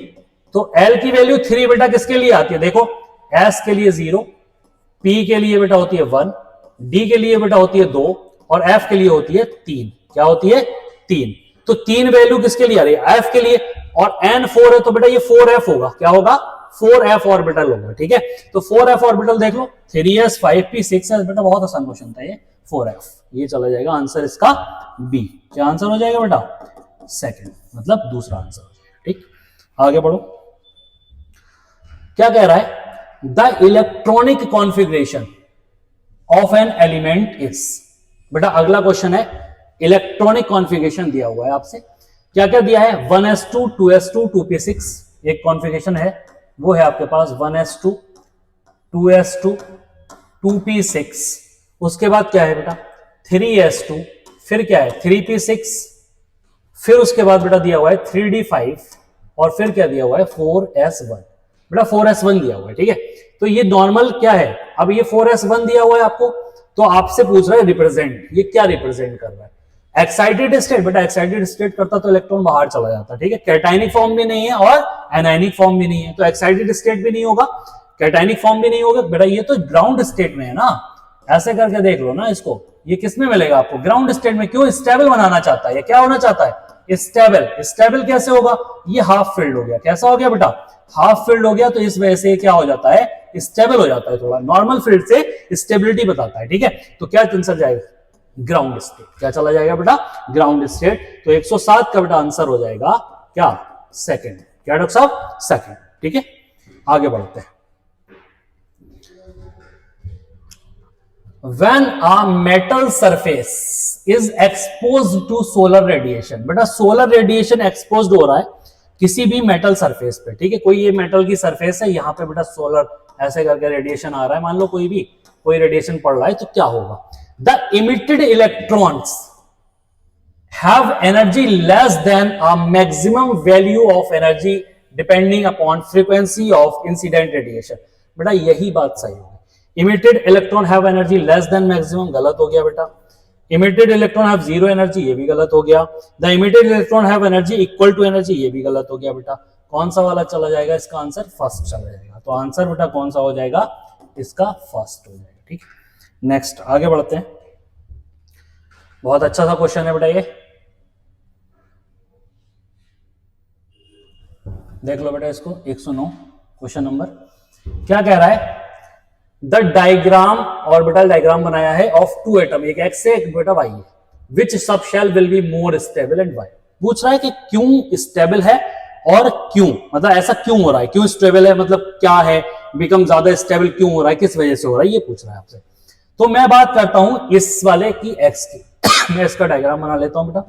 तो l की वैल्यू 3 बेटा किसके लिए आती है, देखो s के लिए 0, p के लिए बेटा होती है 1, D के लिए बेटा होती है 2 और F के लिए होती है 3, क्या होती है 3, तो 3 वैल्यू किसके लिए आ रही है, F के लिए, और N 4 है तो बेटा ये 4F होगा, क्या होगा 4F ऑर्बिटल होगा, ठीक है, तो 4F ऑर्बिटल देख लो 3s 5p 6s, बेटा बहुत आसान क्वेश्चन था ये, 4F, ये चला जाएगा आंसर इसका B, क्या आंसर हो जाएगा बेटा, सेकंड, मतलब दूसरा आंसर हो जाएगा, ठीक, आगे बढ़ो, क्या कह रहा है, the electronic configuration of an element is, बेटा अगला क्वेश्चन है इलेक्ट्रॉनिक कॉन्फ़िगरेशन दिया हुआ है आपसे, क्या क्या दिया है, 1s2 2s2 2p6, एक कॉन्फ़िगरेशन है वो है आपके पास 1s2 2s2 2p6, उसके बाद क्या है बेटा 3s2, फिर क्या है 3p6, फिर उसके बाद बेटा दिया हुआ है 3d5 और फिर क्या दिया हुआ है 4s1, बेटा 4s1 दिया हुआ है, ठीक है, तो ये नॉर्मल क्या है, अब ये 4s1 दिया हुआ है आपको, तो आपसे पूछ रहा है रिप्रेजेंट, ये क्या रिप्रेजेंट कर रहा है, एक्साइटेड स्टेट, बेटा एक्साइटेड स्टेट करता तो इलेक्ट्रॉन बाहर चला जाता, ठीक है, कैटायनिक फॉर्म भी नहीं है और एनायनिक फॉर्म भी नहीं है, तो एक्साइटेड स्टेट भी नहीं होगा, कैटायनिक फॉर्म भी नहीं होगा, बेटा ये तो ग्राउंड स्टेट में है ना, ऐसे करके देख लो ना इसको, ये किस में मिलेगा आपको, ग्राउंड स्टेट में, क्यों, स्टेबल बनाना चाहता है, क्या होना चाहता है, स्टेबल, स्टेबल कैसे होगा, ये हाफ फील्ड हो गया, कैसा हो गया बेटा, हाफ फील्ड हो गया, तो इस वजह से क्या हो जाता है, स्टेबल हो जाता है, थोड़ा नॉर्मल फील्ड से स्टेबिलिटी बताता है, ठीक है, तो क्या आंसर जाएगा, ग्राउंड स्टेट, क्या चला जाएगा बेटा, ग्राउंड स्टेट, तो 107 का बेटा आंसर हो जाएगा क्या, सेकंड, क्या डॉक्टर साहब, सेकंड, ठीक है, आगे बढ़ते हैं। When a metal surface is exposed to solar radiation, बेटा सोलर रेडिएशन एक्सपोज्ड हो रहा है किसी भी मेटल सरफेस पे, ठीक है, कोई ये मेटल की सरफेस है, यहाँ पे बेटा सोलर ऐसे करके रेडिएशन आ रहा है, मान लो कोई रेडिएशन पड़ रहा है, तो क्या होगा, the emitted electrons have energy less than a maximum value of energy depending upon frequency of incident radiation, बेटा यही बात सही होगी, emitted electron have energy less than maximum, गलत हो गया बेटा, emitted electron have zero energy, ये भी गलत हो गया। The emitted electron have energy equal to energy, ये भी गलत हो गया बेटा। कौन सा वाला चला जाएगा? इसका आंसर फर्स्ट चला जाएगा। तो आंसर बेटा कौन सा हो जाएगा? इसका फर्स्ट हो जाएगा। ठीक, नेक्स्ट आगे बढ़ते हैं। बहुत अच्छा सा क्वेश्चन है बेटा ये, देख लो बेटा इसको। 109 क्वेश्चन नंबर क्या कह रहा है? द डायग्राम, ऑर्बिटल डायग्राम बनाया है ऑफ टू एटम, एक एक्स है एक बेटा वाई है, which subshell will be more stable and why. पूछ रहा है कि क्यों स्टेबल है और क्यों, मतलब ऐसा क्यों हो रहा है, क्यों स्टेबल है, मतलब क्या है, बिकम ज्यादा स्टेबल क्यों हो रहा है, किस वजह से हो रहा है, ये पूछ रहा है आपसे। तो मैं बात करता हूं इस वाले की एक्स की मैं इसका डायग्राम बना लेता हूं बेटा,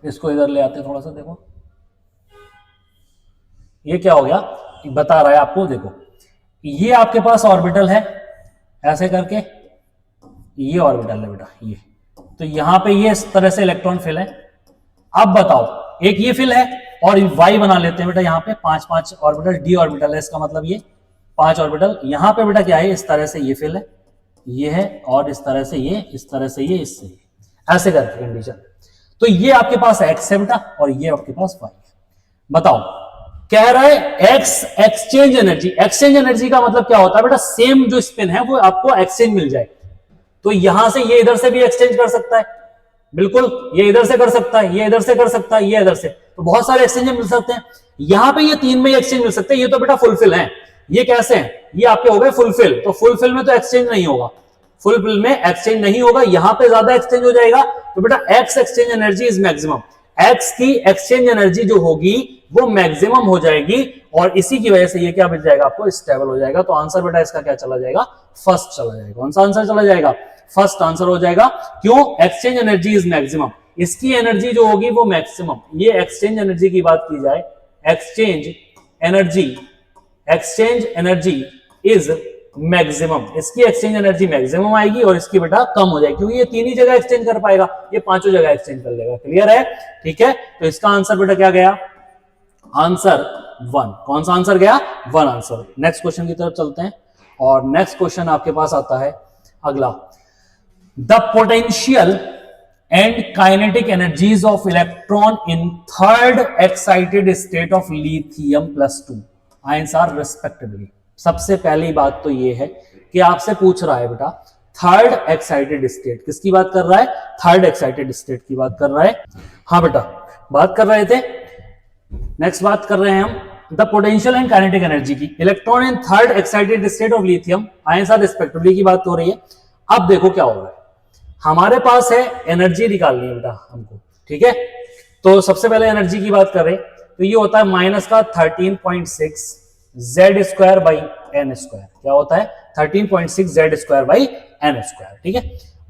इसको इधर ले आते थोड़ा सा। देखो ये क्या हो गया, बता रहा है आपको। देखो ये आपके पास ऑर्बिटल है ऐसे करके, ये ऑर्बिटल है बेटा ये, तो यहां पे ये इस तरह से इलेक्ट्रॉन फिल है। अब बताओ, एक ये फिल है और वाई बना लेते हैं बेटा, यहां पे 5 ऑर्बिटल, डी ऑर्बिटल है, इसका मतलब ये 5 ऑर्बिटल। यहां पे बेटा क्या है, इस तरह से ये फिल है, ये है, और इस तरह से ये, इस तरह से ये, इससे ये, ऐसे करके कंडीशन। तो ये आपके पास एक्स है बेटा और ये आपके पास वाई है। बताओ, कह रहा है x exchange energy. Exchange energy का मतलब क्या होता है बेटा? सेम जो स्पिन है वो आपको एक्सचेंज मिल जाए। तो यहां से ये इधर से भी एक्सचेंज कर सकता है, बिल्कुल, ये इधर से कर सकता है, ये इधर से कर सकता है, ये इधर से, तो बहुत सारे एक्सचेंज मिल सकते हैं। यहां पे ये 3 में एक्सचेंज मिल सकते हैं। ये तो बेटा फुलफिल है। ये कैसे है? ये आपके हो गए फुलफिल। तो फुलफिल में तो एक्सचेंज नहीं होगा, फुलफिल में एक्सचेंज नहीं होगा, यहां पे ज्यादा एक्सचेंज हो जाएगा। तो बेटा x exchange energy is maximum, x की एक्सचेंज एनर्जी जो होगी वो मैक्सिमम हो जाएगी, और इसी की वजह से ये क्या मिल जाएगा आपको? स्टेबल हो जाएगा। तो आंसर बेटा इसका क्या चला जाएगा? फर्स्ट चला जाएगा। कौन सा आंसर चला जाएगा? फर्स्ट आंसर हो जाएगा। क्यों? एक्सचेंज एनर्जी इज मैक्सिमम, इसकी एनर्जी जो होगी वो मैक्सिमम। ये एक्सचेंज एनर्जी की बात की जाए, एक्सचेंज एनर्जी इज मैक्सिमम, इसकी एक्सचेंज एनर्जी मैक्सिमम आएगी और इसकी बेटा कम हो जाएगी, क्योंकि ये 3 ही जगह एक्सचेंज कर पाएगा, ये 5 जगह एक्सचेंज कर लेगा। क्लियर है? ठीक है, तो इसका आंसर बेटा क्या गया? आंसर 1। कौन सा आंसर गया? 1 आंसर। नेक्स्ट क्वेश्चन की तरफ चलते हैं, और नेक्स्ट क्वेश्चन आपके पास आता है अगला। The potential and kinetic energies of electron in third excited state of lithium +2 ions are respectively. सबसे पहली बात तो ये है कि आपसे पूछ रहा है बेटा थर्ड एक्साइटेड स्टेट, किसकी बात कर रहा है? थर्ड एक्साइटेड स्टेट की बात कर रहा है। हाँ बेटा, बात कर रहे थे, नेक्स्ट बात कर रहे हैं हम the potential and kinetic energy की। Electron in third excited state of lithium ions are respectively की बात हो रही है। अब देखो क्या होगा, हमारे पास है एनर्जी निकालनी है बेटा हमको, ठीक है। तो सबसे पहले एनर्जी की बात करें तो ये होता है माइनस का 13.6 Z² बाई n स्क्वायर। क्या होता है? 13.6 Z² बाई n स्क्वायर, ठीक है।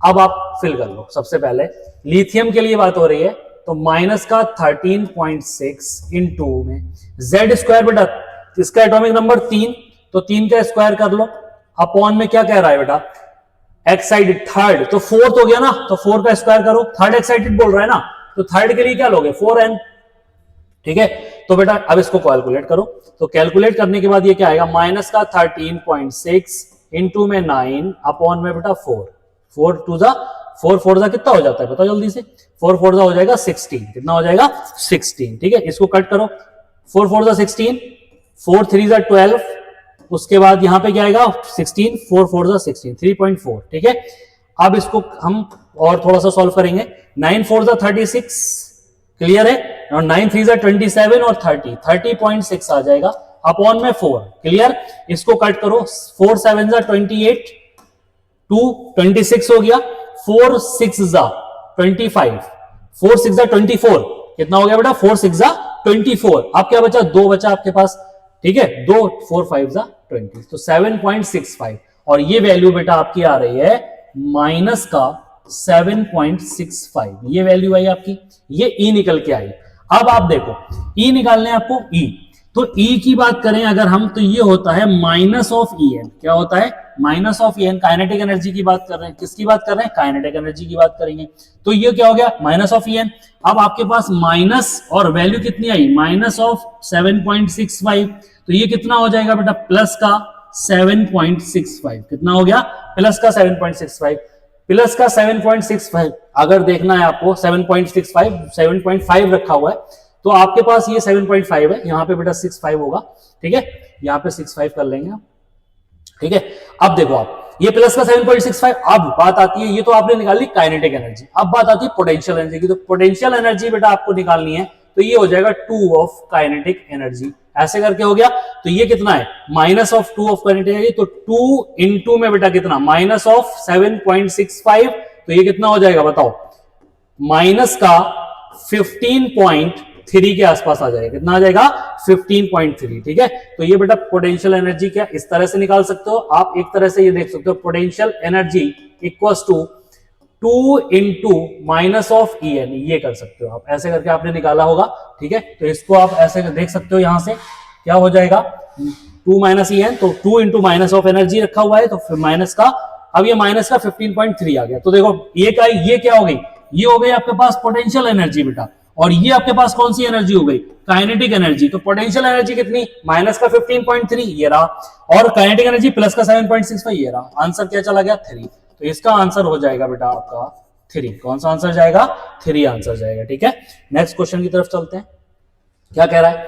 अब आप फिल कर लो। सबसे पहले लिथियम के लिए बात हो रही है, तो माइनस का 13.6 इंटू में Z² बेटा, इसका एटॉमिक नंबर 3, तो 3 का स्क्वायर कर लो, अपॉन में क्या कह रहा है बेटा? एक्साइटेड थर्ड, तो फोर्थ हो गया ना, तो 4 का स्क्वायर करो, थर्ड एक्साइटेड बोल रहा है ना, तो थर्ड के लिए क्या लोगे? 4n, ठीक है। तो बेटा अब इसको कैलकुलेट करो, तो कैलकुलेट करने के बाद ये क्या आएगा? माइनस का 13.6 इंटू में 9 अपॉन में बेटा 4, 4 टू जा 4, 4 जा कितना हो जाता है बताओ जल्दी से? 4 4 जा हो जाएगा 16, कितना हो जाएगा? 16, ठीक है। इसको कट करो, 4 4 जा 16, 4 3 जा 12, उसके बाद यहां पे क्या आएगा? 16, 4 4 जा 16, 3.4, ठीक है। अब इसको हम और थोड़ा सा सॉल्व करेंगे। 9 4 जा 36, क्लियर है, और 9 3 जा 27 और 30.6 आ जाएगा अपॉन में 4, क्लियर। इसको कट करो, 4 7 जा 28, 2 26 हो गया, 4 6 जा 25, 4 6 जा 24, कितना हो गया बेटा? 4 6 जा 24। अब क्या बचा? 2 बचा आपके पास, ठीक है, 2 4 5 जा 20, तो 7.65, और ये वैल्यू बेटा आपकी आ रही है माइनस का 7.65, ये वैल्यू आई आपकी, ये ई निकल के आई। अब आप देखो ई निकालने आपको, ई, तो ई की बात करें अगर हम, तो ये होता है माइनस ऑफ ई एन। क्या होता है? Minus of E N. Kinetic energy की बात कर रहे हैं, किसकी बात कर रहे हैं? काइनेटिक एनर्जी की बात करेंगे, तो ये क्या हो गया? Minus of E N. अब आपके पास माइनस और वैल्यू कितनी आई? माइनस ऑफ 7.65, तो ये कितना हो जाएगा बेटा? प्लस का 7.65, कितना हो गया प्लस का 7.65, प्लस का 7.65। अगर देखना है आपको 7.65 7.5 रखा हुआ है तो आपके पास ये 7.5 है, यहाँ पे बेटा 65 होगा, ठीक है, यहाँ पे 65 कर लेंगे आप, ठीक है। अब देखो आप ये प्लस का 7.65, अब बात आती है, ये तो आपने निकाली काइनेटिक एनर्जी, अब बात आती है पोटेंशियल एनर्जी की। तो पोटेंशियल एनर्जी बेटा आपको निकालनी है तो ये हो जाएगा 2 ऑफ काइनेटिक एनर्जी, ऐसे करके हो गया। तो ये कितना है minus of 2 of kinetic energy, तो 2 इंटू में बेटा कितना माइनस ऑफ 7.65, तो ये कितना हो जाएगा बताओ, माइनस का 15.3 के आसपास आ जाएगा, कितना आ जाएगा 15.3, ठीक है। तो ये बेटा पोटेंशियल एनर्जी क्या इस तरह से निकाल सकते हो आप, एक तरह से ये देख सकते हो potential energy equals to 2 into minus of E N, ये कर सकते हो आप, ऐसे करके आपने निकाला होगा, ठीक है। तो इसको आप ऐसे देख सकते हो, यहां से क्या हो जाएगा 2 माइनस ई एन, तो 2 इंटू माइनस ऑफ एनर्जी रखा हुआ है, तो फिर माइनस का, अब ये माइनस का 15.3 आ गया। तो देखो ये क्या हो गई, ये हो गई आपके पास पोटेंशियल एनर्जी बेटा, और ये आपके पास कौन सी एनर्जी हो गई काइनेटिक एनर्जी। तो पोटेंशियल एनर्जी कितनी माइनस का 15.3 ये रहा, और काइनेटिक एनर्जी प्लस का 7.65 ये रहा, आंसर क्या चला गया 3। तो इसका आंसर हो जाएगा बेटा आपका 3, कौन सा आंसर जाएगा 3 आंसर जाएगा, ठीक है। नेक्स्ट क्वेश्चन की तरफ चलते हैं, क्या कह रहा है,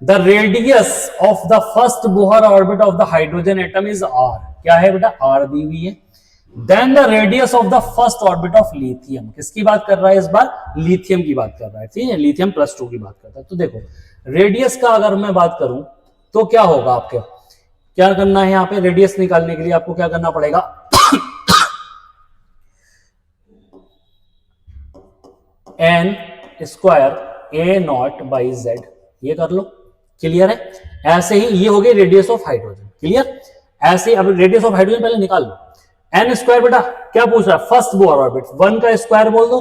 the radius of the first Bohr orbit of the hydrogen atom is R, क्या है बेटा आर दी हुई है। Then the radius of the first orbit of lithium, किसकी बात कर रहा है इस बार, लिथियम की बात कर रहा है, ठीक है, लिथियम +2 की बात करता है। तो देखो रेडियस का अगर मैं बात करूं तो क्या होगा, आपके क्या करना है यहाँ पे, रेडियस निकालने के लिए आपको क्या करना पड़ेगा n square a not by z, ये कर लो, क्लियर है। ऐसे ही ये हो गई रेडियस ऑफ हाइड्रोजन, क्लियर। ऐसे ही अब रेडियस ऑफ हाइड्रोजन पहले निकाल लो, n स्क्वायर बेटा क्या पूछ रहा है फर्स्ट बोहर ऑर्बिट, 1 का स्क्वायर बोल दो,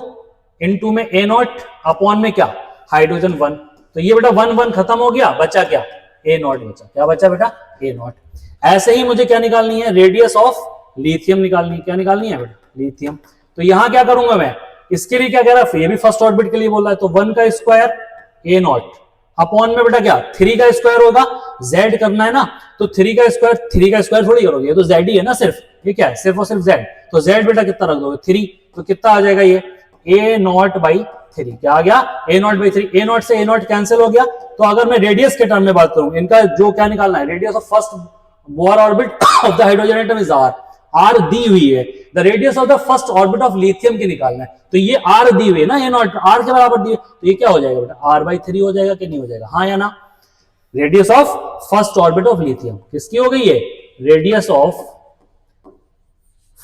इनटू में a नॉट अपॉन में क्या हाइड्रोजन 1, तो ये बेटा 1 1 खत्म हो गया, बचा क्या a नॉट बचा, क्या बचा बेटा a नॉट। ऐसे ही मुझे क्या निकालनी है रेडियस ऑफ लिथियम निकालनी है, क्या निकालनी है बेटा लिथियम। तो यहां क्या करूंगा मैं, इसके लिए क्या कह रहा है, ये भी फर्स्ट ऑर्बिट के लिए बोल रहा है, तो 1 का स्क्वायर a नॉट अपॉन में बेटा क्या 3 का स्क्वायर होगा, z करना है ना, तो 3 का स्क्वायर थोड़ी करोगे, ये तो z ही है ना सिर्फ, ये क्या है सिर्फ और सिर्फ z, तो z बेटा कितना रख दोगे 3, तो कितना आ जाएगा ये a नॉट बाई 3, क्या आ गया a not by 3, a not से a नॉट कैंसिल हो गया। तो अगर मैं रेडियस के टर्म में बात करूं, इनका जो क्या निकालना है, radius of first Bohr orbit of the hydrogen atom is r दी हुई है, the radius of the first orbit of lithium की निकालना है, तो ये r दी हुई है ना, a नॉट r के बराबर दी है, तो ये क्या हो जाएगा बेटा r बाई 3 हो जाएगा कि नहीं हो जाएगा, हाँ या ना। Radius of first orbit of lithium किसकी हो गई है, radius of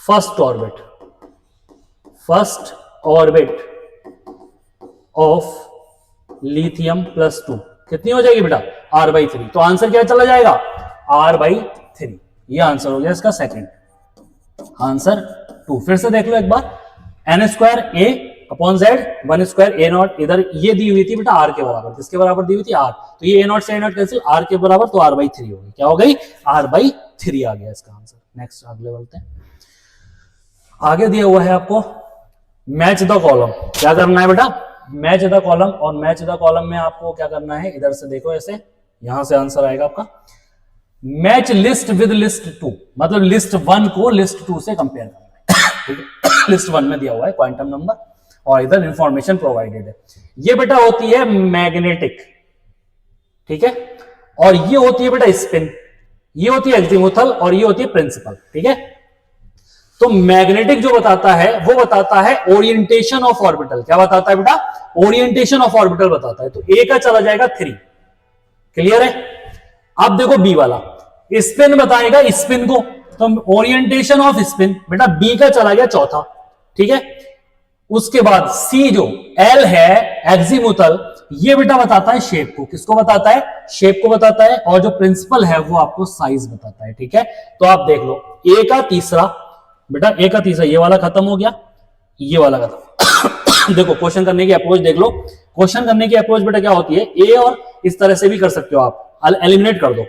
first orbit of lithium +2 कितनी हो जाएगी बेटा r बाई 3, तो आंसर क्या चला जाएगा r बाई 3, ये आंसर हो गया इसका सेकंड, आंसर 2। फिर से देख लो एक बार, n square a upon z, 1 square a not, इधर ये दी हुई थी बेटा r के बराबर, किसके बराबर दी हुई थी r, तो ये a नॉट से a नॉट कैंसिल, r के बराबर, तो r बाई 3 हो गई, क्या हो गई r बाई 3 आ गया इसका आंसर। नेक्स्ट अगले बोलते हैं, आगे दिया हुआ है आपको मैच द कॉलम, क्या करना है बेटा मैच द कॉलम, और मैच द कॉलम में आपको क्या करना है, इधर से देखो ऐसे, यहां से आंसर आएगा आपका मैच लिस्ट विद लिस्ट 2, मतलब लिस्ट 1 को लिस्ट 2 से कंपेयर करना है, लिस्ट 1 में दिया हुआ है क्वांटम नंबर और इधर इंफॉर्मेशन प्रोवाइडेड है। ये बेटा होती है मैग्नेटिक, ठीक है, और ये होती है बेटा स्पिन, ये होती है एजीमुथल और ये होती है प्रिंसिपल, ठीक है। तो मैग्नेटिक जो बताता है वो बताता है ओरिएंटेशन ऑफ ऑर्बिटल, क्या बताता है बेटा ओरिएंटेशन ऑफ ऑर्बिटल बताता है, तो ए का चला जाएगा 3, क्लियर है। अब देखो बी वाला स्पिन बताएगा स्पिन को, तो ओरिएंटेशन ऑफ स्पिन बेटा बी का चला गया चौथा, ठीक है। उसके बाद सी जो एल है एक्जीमुथल, ये बेटा बताता है शेप को, किसको बताता है शेप को बताता है, और जो प्रिंसिपल है वो आपको साइज बताता है, ठीक है। तो आप देख लो ए का तीसरा बेटा, ए का तीसरा ये वाला खत्म हो गया, ये वाला खत्म देखो क्वेश्चन करने की अप्रोच देख लो, क्वेश्चन करने की अप्रोच बेटा क्या होती है, ए और इस तरह से भी कर सकते हो आप, एलिमिनेट कर दो,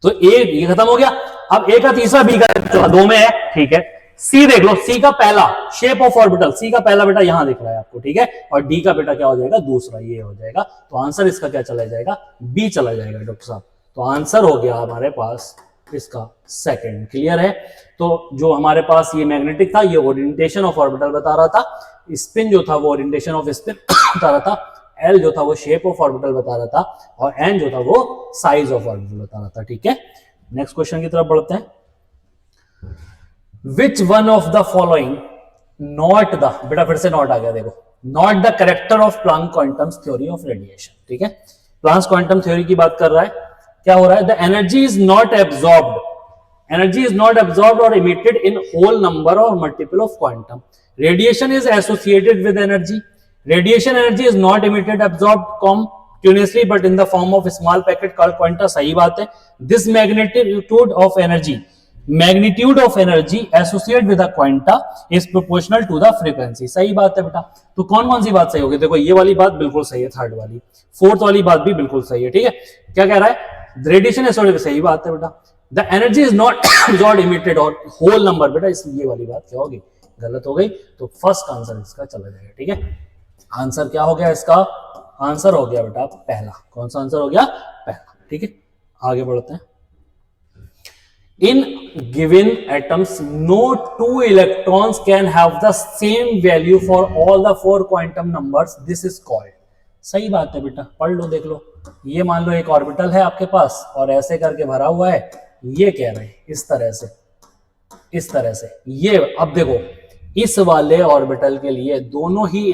तो ए ये खत्म हो गया। अब ए का तीसरा बी का चौथा 2 में है, ठीक है। सी देख लो, सी का पहला शेप ऑफ ऑर्बिटल, सी का पहला बेटा यहां दिख रहा है आपको, ठीक है, और डी का बेटा क्या हो जाएगा दूसरा, ये हो जाएगा, तो आंसर इसका क्या चला जाएगा बी चला जाएगा डॉक्टर साहब। तो आंसर हो गया हमारे पास इसका सेकंड। क्लियर है? तो जो हमारे पास ये मैग्नेटिक था, ये ओरिएंटेशन ऑफ ऑर्बिटल बता रहा था, स्पिन जो था वो ओरिएंटेशन ऑफ स्पिन बता रहा था, एल जो था वो शेप ऑफ ऑर्बिटल बता रहा था, और एन जो था वो साइज ऑफ ऑर्बिटल बता रहा था। ठीक है, नेक्स्ट क्वेश्चन की तरफ बढ़ते हैं। Which one of the following not the, बेटा फिर से नॉट आ गया देखो, not the character of Planck quantum theory of radiation. ठीक है, प्लांक क्वांटम थ्योरी की बात कर रहा है। क्या हो रहा है? The energy is not absorbed, energy is not absorbed or emitted in whole number or multiple of quantum. Radiation is associated with energy. Radiation energy is not emitted, absorbed continuously but in the form of a small packet called quanta. सही बात है। This magnitude of energy associated with a quanta is proportional to the frequency. सही बात है बेटा। तो कौन कौन सी बात सही होगी? देखो ये वाली बात बिल्कुल सही है, थर्ड वाली, फोर्थ वाली बात भी बिल्कुल सही है। ठीक है, क्या कह रहा है? रेडिएशन एसोसिएटेड, सही बात है बेटा। The energy is not absorbed, emitted और whole number, बेटा इस ये वाली बात क्या होगी? गलत हो गई। तो फर्स्ट आंसर इसका चला जाएगा। ठीक है, आंसर क्या हो गया इसका? आंसर हो गया बेटा पहला। कौन सा आंसर हो गया? पहला। ठीक है, आगे बढ़ते हैं। In given atoms, no two electrons can have the same value for all the four quantum numbers. This is called. सही बात है बेटा, पढ़ लो, देख लो। ये मान लो एक ऑर्बिटल है आपके पास और ऐसे करके भरा हुआ है, ये कह रहे हैं इस तरह से, इस तरह से। ये अब देखो, इस वाले ऑर्बिटल के लिए दोनों ही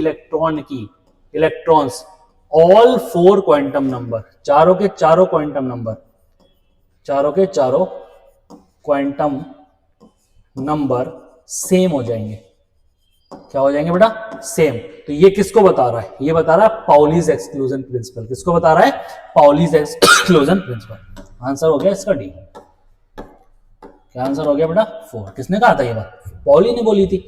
electrons all four quantum number, चारों के चारों क्वांटम नंबर, चारों के चारों क्वांटम नंबर सेम हो जाएंगे। क्या हो जाएंगे बेटा? सेम। तो ये किसको बता रहा है? ये बता रहा है पाउलीज एक्सक्लूजन प्रिंसिपल। किसको बता रहा है? Pauli's exclusion principle. आंसर हो गया इसका डी। क्या आंसर हो गया बेटा? 4। किसने कहा था ये बात? पॉली ने बोली थी।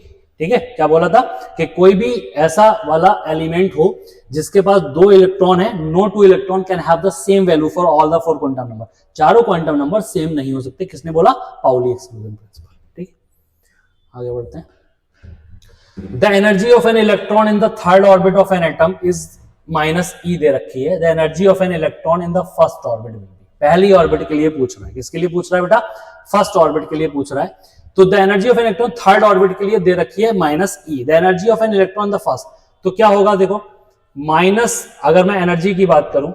ठीक है, क्या बोला था? कि कोई भी ऐसा वाला एलिमेंट हो जिसके पास 2 इलेक्ट्रॉन है, no 2 electron can have the same value for all the 4 quantum number. चारों क्वांटम नंबर सेम नहीं हो सकते। किसने बोला? Pauli exclusion principle. ठीक, आगे बढ़ते हैं। The energy of an electron in the third orbit of an atom is -e दे रखी है। The energy of an electron in the first orbit will be, पहली ऑर्बिट के लिए पूछ रहा है। किसके लिए पूछ रहा है बेटा? फर्स्ट ऑर्बिट के लिए पूछ रहा है। तो the energy of an electron third orbit के लिए दे रखी है -e। The energy of an electron the first, तो क्या होगा? देखो माइनस, अगर मैं एनर्जी की बात करूं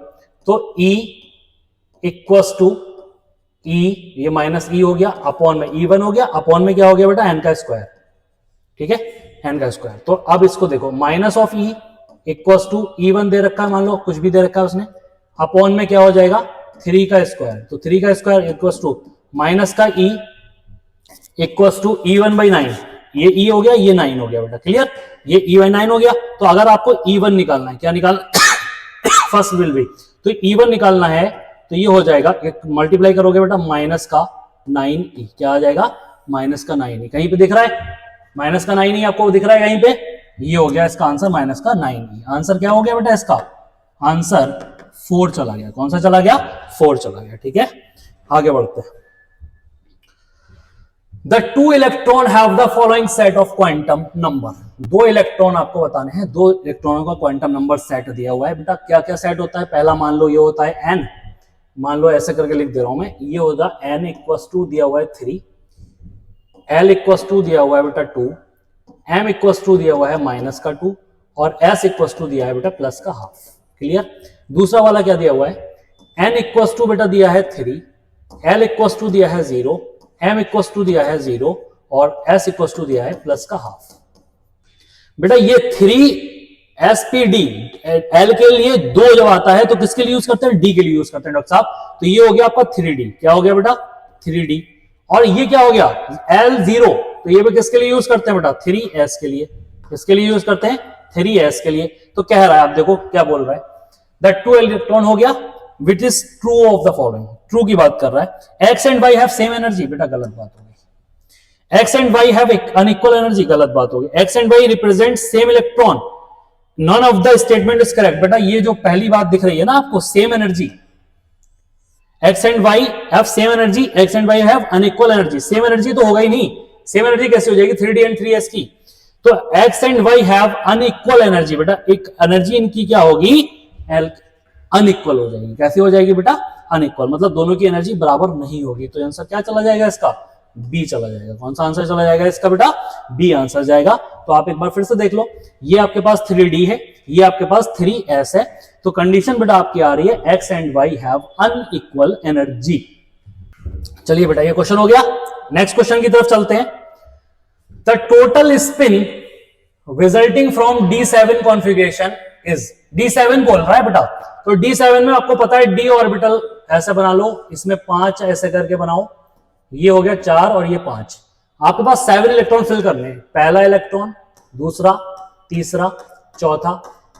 तो E इक्वल्स टू E, ये -e हो गया, अपॉन में E1 हो गया, अपॉन में क्या हो गया बेटा? n का स्क्वायर। ठीक है, n का स्क्वायर। तो अब इसको देखो, minus of E equals to E1 दे रखा है, मान लो कुछ भी दे रखा है उसने, अपॉन में क्या हो जाएगा? 3 का स्क्वायर। तो 3 का स्क्वायर इक्वल्स टू माइनस का E इक्वल्स टू E1/9। ये E हो गया, ये 9 हो गया बेटा। क्लियर? ये E/9 हो गया। तो अगर आपको E1 निकालना है, क्या निकालना? फर्स्ट विल बी, तो E1 निकालना है तो ये हो जाएगा, मल्टीप्लाई करोगे बेटा माइनस का 9E। क्या आ जाएगा? माइनस का 9E। कहीं पे दिख रहा है माइनस का 9E? आपको दिख रहा है कहीं पे? ये हो गया इसका आंसर, माइनस का 9E। आंसर क्या हो गया बेटा इसका? आंसर 4 चला गया। कौन सा चला गया? 4 चला गया। ठीक है, आगे बढ़ते हैं। The two electron have the following set of quantum number. 2 electron आपको बताने हैं, 2 इलेक्ट्रॉनों का क्वांटम नंबर सेट दिया हुआ है बेटा। क्या क्या सेट होता है? पहला मान लो ये होता है n, मान लो ऐसे करके लिख दे रहा हूं मैं, ये होगा n इक्वल्स टू दिया हुआ है 3, L इक्वल्स टू दिया हुआ है बेटा 2, M इक्वल्स टू दिया हुआ है माइनस का 2, और S इक्वल्स टू दिया है बेटा प्लस का हाफ। क्लियर? दूसरा वाला क्या दिया हुआ है? N इक्वल्स टू बेटा दिया है 3, L इक्वल्स टू दिया है 0, M इक्वल्स टू दिया है 0, और S इक्वल्स टू दिया है प्लस का हाफ। बेटा ये 3sp_d L के लिए 2 जब आता है तो किसके लिए यूज करते हैं? D के लिए यूज करते हैं डॉक्टर साहब। तो ये हो गया आपका 3d। क्या हो गया बेटा? 3d। और ये क्या हो गया? L0, तो ये भी किसके लिए यूज करते हैं बेटा? 3s के लिए। किसके लिए यूज करते हैं? 3s के लिए। तो कह रहा है, आप देखो क्या बोल रहा है, दैट 2 इलेक्ट्रॉन हो गया which is true of the following. True की बात कर रहा है। x and y have same energy, बेटा गलत बात होगी। x and y have unequal energy, गलत बात होगी। x and y represent same electron, none of the statement is correct. बेटा ये जो पहली बात दिख रही है ना आपको, same energy, x and y have same energy, x and y have unequal energy. Same energy तो होगा ही नहीं, सेम एनर्जी कैसे हो जाएगी? 3d एंड 3s की। तो x and y have unequal energy, बेटा एक एनर्जी इनकी क्या होगी? अनइक्वल हो जाएगी। कैसी हो जाएगी बेटा? अनइक्वल, मतलब दोनों की एनर्जी बराबर नहीं होगी। तो आंसर क्या चला जाएगा इसका? बी चला जाएगा। कौन सा आंसर चला जाएगा इसका बेटा? बी आंसर जाएगा। तो आप एक बार फिर से देख लो, ये आपके पास 3D है, ये आपके पास 3S है। तो कंडीशन बेटा आपकी आ रही है x and y have unequal energy. चलिए बेटा ये क्वेश्चन हो गया। नेक्स्ट क्वेश्चन की तरफ चलते हैं। The total spin resulting from D7 configuration is, D7 बोल रहा है बेटा, तो D7 में आपको पता है d ऑर्बिटल ऐसे बना लो, इसमें 5 ऐसे करके बनाओ, ये हो गया 4 और ये 5। आपके पास 7 इलेक्ट्रॉन फिल करने हैं। पहला इलेक्ट्रॉन, दूसरा, तीसरा, चौथा,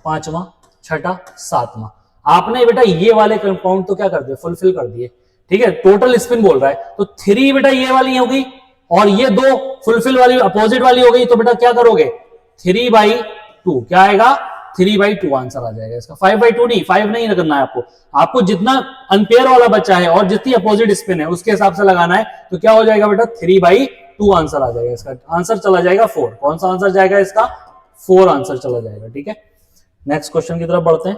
पांचवा, छठा, सातवां। आपने बेटा ये वाले कंपाउंड तो क्या कर दिए? फुलफिल कर दिए। ठीक है, टोटल स्पिन बोल रहा है, तो 3 बेटा ये वाली हो गई और ये 2 फुलफिल वाली अपोजिट वाली हो गई। तो बेटा क्या करोगे? 3/2 क्या आएगा? 3/2 आंसर आ जाएगा इसका। 5/2 नहीं, 5 नहीं करना है आपको, आपको जितना अनपेयर वाला बच्चा है और जितनी अपोजिट स्पिन है उसके हिसाब से लगाना है। तो क्या हो जाएगा बेटा? 3/2 आंसर आ जाएगा इसका। आंसर चला जाएगा 4। कौन सा आंसर जाएगा इसका? 4 आंसर चला जाएगा। ठीक है, नेक्स्ट क्वेश्चन की तरफ बढ़ते हैं।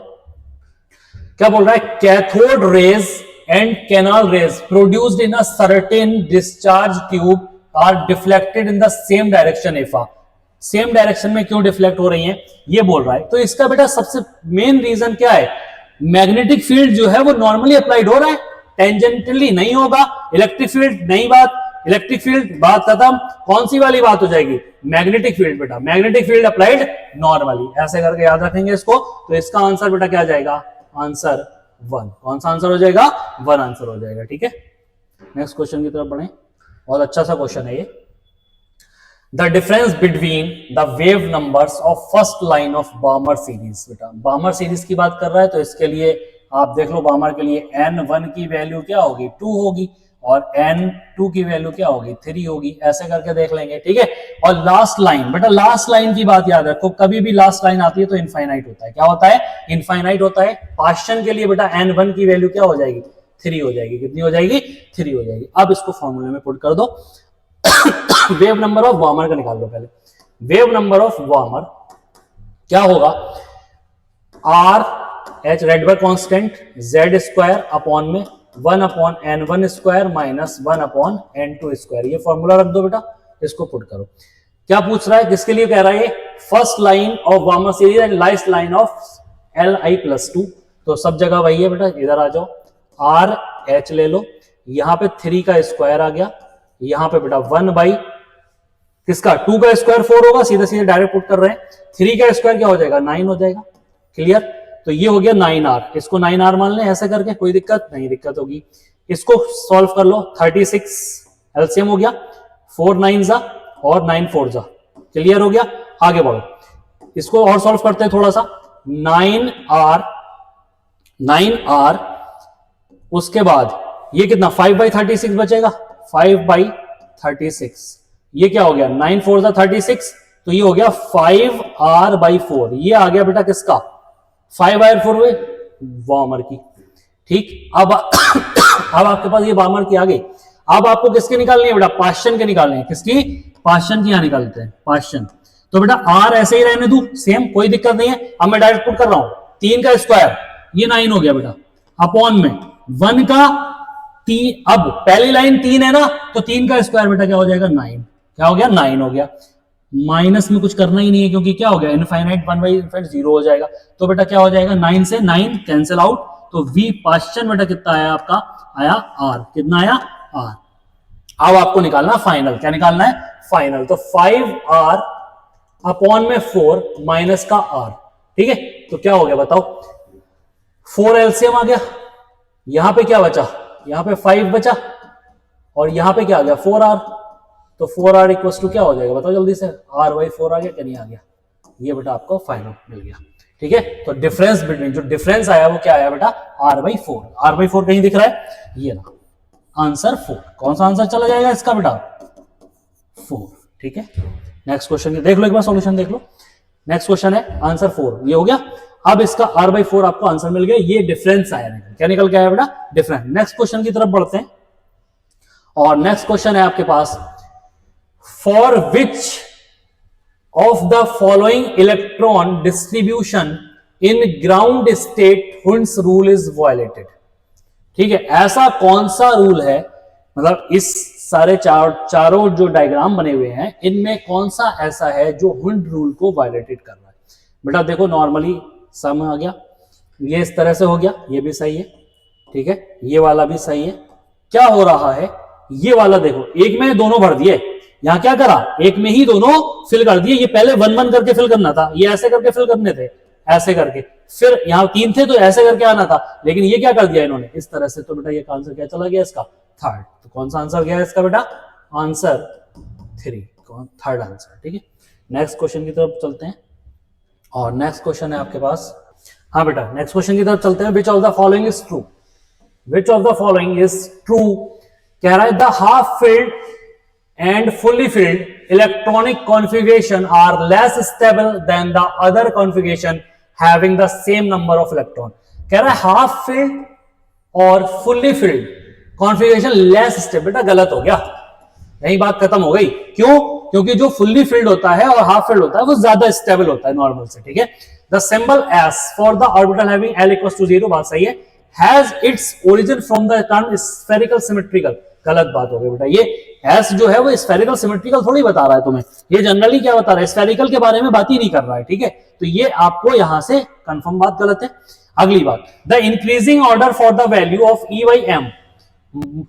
क्या बोल रहा है? Cathode rays and canal rays produced in a certain discharge tube are deflected in the same direction if a. Same direction में क्यों डिफ्लेक्ट हो रही हैं ये बोल रहा है। तो इसका बेटा सबसे मेन रीजन क्या है? मैग्नेटिक फील्ड जो है वो नॉर्मली अप्लाइड हो रहा है, टेंजेंटली नहीं होगा। इलेक्ट्रिक फील्ड नई बात, इलेक्ट्रिक फील्ड बात खत्म। कौन सी वाली बात हो जाएगी? मैग्नेटिक फील्ड बेटा, मैग्नेटिक फील्ड अप्लाइड नॉर्मली, ऐसे करके याद रखेंगे इसको। तो इसका आंसर बेटा क्या जाएगा? आंसर 1। कौन सा आंसर हो जाएगा? 1 आंसर हो जाएगा। ठीक है, नेक्स्ट क्वेश्चन की तरफ बढ़े। बहुत अच्छा सा क्वेश्चन है ये। The difference between the wave numbers of first line of Balmer series, बेटा Balmer series की बात कर रहा है, तो इसके लिए आप देख लो, Balmer के लिए n1 की वैल्यू क्या होगी? 2 होगी, और n2 की वैल्यू क्या होगी? 3 होगी। ऐसे करके देख लेंगे। ठीक है, और लास्ट लाइन बेटा, लास्ट लाइन की बात याद रखो, कभी भी लास्ट लाइन आती है तो इनफाइनाइट होता है। क्या होता है? इनफाइनाइट होता है। पास्चन के लिए बेटा n1 की वैल्यू क्या हो जाएगी? 3 हो जाएगी। कितनी हो जाएगी? 3 हो जाएगी। अब इसको फॉर्मूले में पुट कर दो। वेव नंबर ऑफ वार्मर का निकाल लो पहले। वेव नंबर ऑफ वार्मर क्या होगा? R H Rydberg constant Z square upon में 1/n1 square minus 1/n2 square. ये फॉर्मूला रख दो बेटा, इसको पुट करो। क्या पूछ रहा है? किसके लिए कह रहा है? First line of warmer series and last line of Li+2। तो सब जगह वही है बेटा, इधर आ जाओ। आर एच ले लो, यहां पे 3 का स्क्वायर आ गया, यहां पे बेटा 1 किसका? 2 का स्क्वायर 4 होगा, सीधे सीधे डायरेक्ट पुट कर रहे हैं। 3 का स्क्वायर क्या हो जाएगा? 9 हो जाएगा। क्लियर? तो ये हो गया 9r, इसको 9r मान लें ऐसे करके, कोई दिक्कत नहीं? दिक्कत होगी। इसको सॉल्व कर लो, 36 एलसीएम हो गया, 4 9 जा और 9 4 जा। क्लियर हो गया? आगे बढ़ो, इसको और सॉल्व करते हैं थोड़ा सा। 9r उसके बाद ये कितना? 5/36 बचेगा, 5/36। ये क्या हो गया? 9 4 जा 36, तो ये हो गया 5r/4। ये आ गया बेटा किसका? 5r/4 वार्मर की। ठीक, अब आपके पास ये वार्मर की आ गई। अब आपको किसके निकालनी है बेटा? पास्चन के निकालने हैं। किसकी? पास्चन की। यहां निकालते हैं पास्चन। तो बेटा आर ऐसे ही रहने दू, सेम, कोई दिक्कत नहीं है। अब मैं डायरेक्ट पुट कर रहा हूं, 3 का स्क्वायर, ये 9 हो गया बेटा, अपॉन में 1 का 3। अब पहली लाइन 3 है ना, तो 3 का स्क्वायर बेटा क्या हो जाएगा? 9। क्या हो गया? 9 हो गया। माइनस में कुछ करना ही नहीं है, क्योंकि क्या हो गया? इनफाइनाइट 1/∞ 0 हो जाएगा। तो बेटा क्या हो जाएगा? 9 से 9 कैंसिल आउट, तो v पास्चन बेटा कितना आया आपका? आया r। कितना आया? r। अब आपको निकालना फाइनल। क्या निकालना है? फाइनल। तो 5r अपॉन में 4 माइनस का r। ठीक है, तो क्या हो गया बताओ? 4 एलसीएम आ गया, यहां पे क्या बचा? यहां पे 5 बचा, और यहां पे क्या आ गया? 4r। तो 4r इक्वल टू क्या हो जाएगा बताओ जल्दी से? r/4 आ गया क्या? नहीं आ गया? ये बेटा आपको फाइनल मिल गया। ठीक है, तो डिफरेंस बिटवीन, जो डिफरेंस आया वो क्या आया बेटा? r/4। r/4 कहीं दिख रहा है? ये ना, आंसर 4। कौन सा आंसर चला जाएगा इसका बेटा? 4। ठीक है, नेक्स्ट क्वेश्चन देख लो, एक बार सॉल्यूशन देख लो। नेक्स्ट क्वेश्चन है आंसर 4, ये हो गया। अब इसका r/4 आपको आंसर मिल गया। ये डिफरेंस आया, क्या निकल के आया बेटा? डिफरेंस। नेक्स्ट क्वेश्चन की तरफ बढ़ते हैं, और नेक्स्ट क्वेश्चन है आपके पास, for which of the following electron distribution in ground state Hund's rule is violated. ठीक है, ऐसा कौन सा रूल है, मतलब इस सारे चारों जो डायग्राम बने हुए हैं इनमें कौन सा ऐसा है जो हुंड रूल को वायलेटेड कर रहा है। बेटा देखो नॉर्मली सम आ गया, ये इस तरह से हो गया, ये भी सही है, ठीक है, ये वाला भी सही है। क्या हो रहा है, ये वाला देखो एक में दोनों भर दिए, यहां क्या करा, एक में ही दोनों फिल कर दिए। ये पहले 1 1 करके फिल करना था, ये ऐसे करके फिल करने थे, ऐसे करके, फिर यहां 3 थे तो ऐसे करके आना था, लेकिन ये क्या कर दिया इन्होंने इस तरह से। तो बेटा ये आंसर क्या चला गया इसका, थर्ड। तो कौन सा आंसर गया इसका बेटा, आंसर 3, थर्ड आंसर। ठीक है, नेक्स्ट क्वेश्चन की तरफ चलते हैं, और नेक्स्ट क्वेश्चन है आपके पास, हाँ बेटा नेक्स्ट क्वेश्चन की तरफ चलते हैं। विच of the following is true, which of the following is true. कह रहा है the half filled and fully filled electronic configuration are less stable than the other configuration having the same number of electron। कह रहा है हाफ filled और fully filled configuration less stable। बेटा गलत हो गया, यही बात खत्म हो गई। क्यों, क्योंकि जो fully filled होता है और half filled होता है वो ज्यादा स्टेबल होता है नॉर्मल से। ठीक है, the symbol s for the orbital having l equals to 0, बात सही है, has its origin from the term spherical symmetrical। गलत बात हो गई बेटा, ये एस जो है वो स्फेरिकल सिमेट्रिकल थोड़ी बता रहा है तुम्हें, ये जनरली क्या बता रहा है, स्फेरिकल के बारे में बात ही नहीं कर रहा है। ठीक है, तो ये आपको यहां से कंफर्म बात गलत है। अगली बात, the increasing order for the value of E by M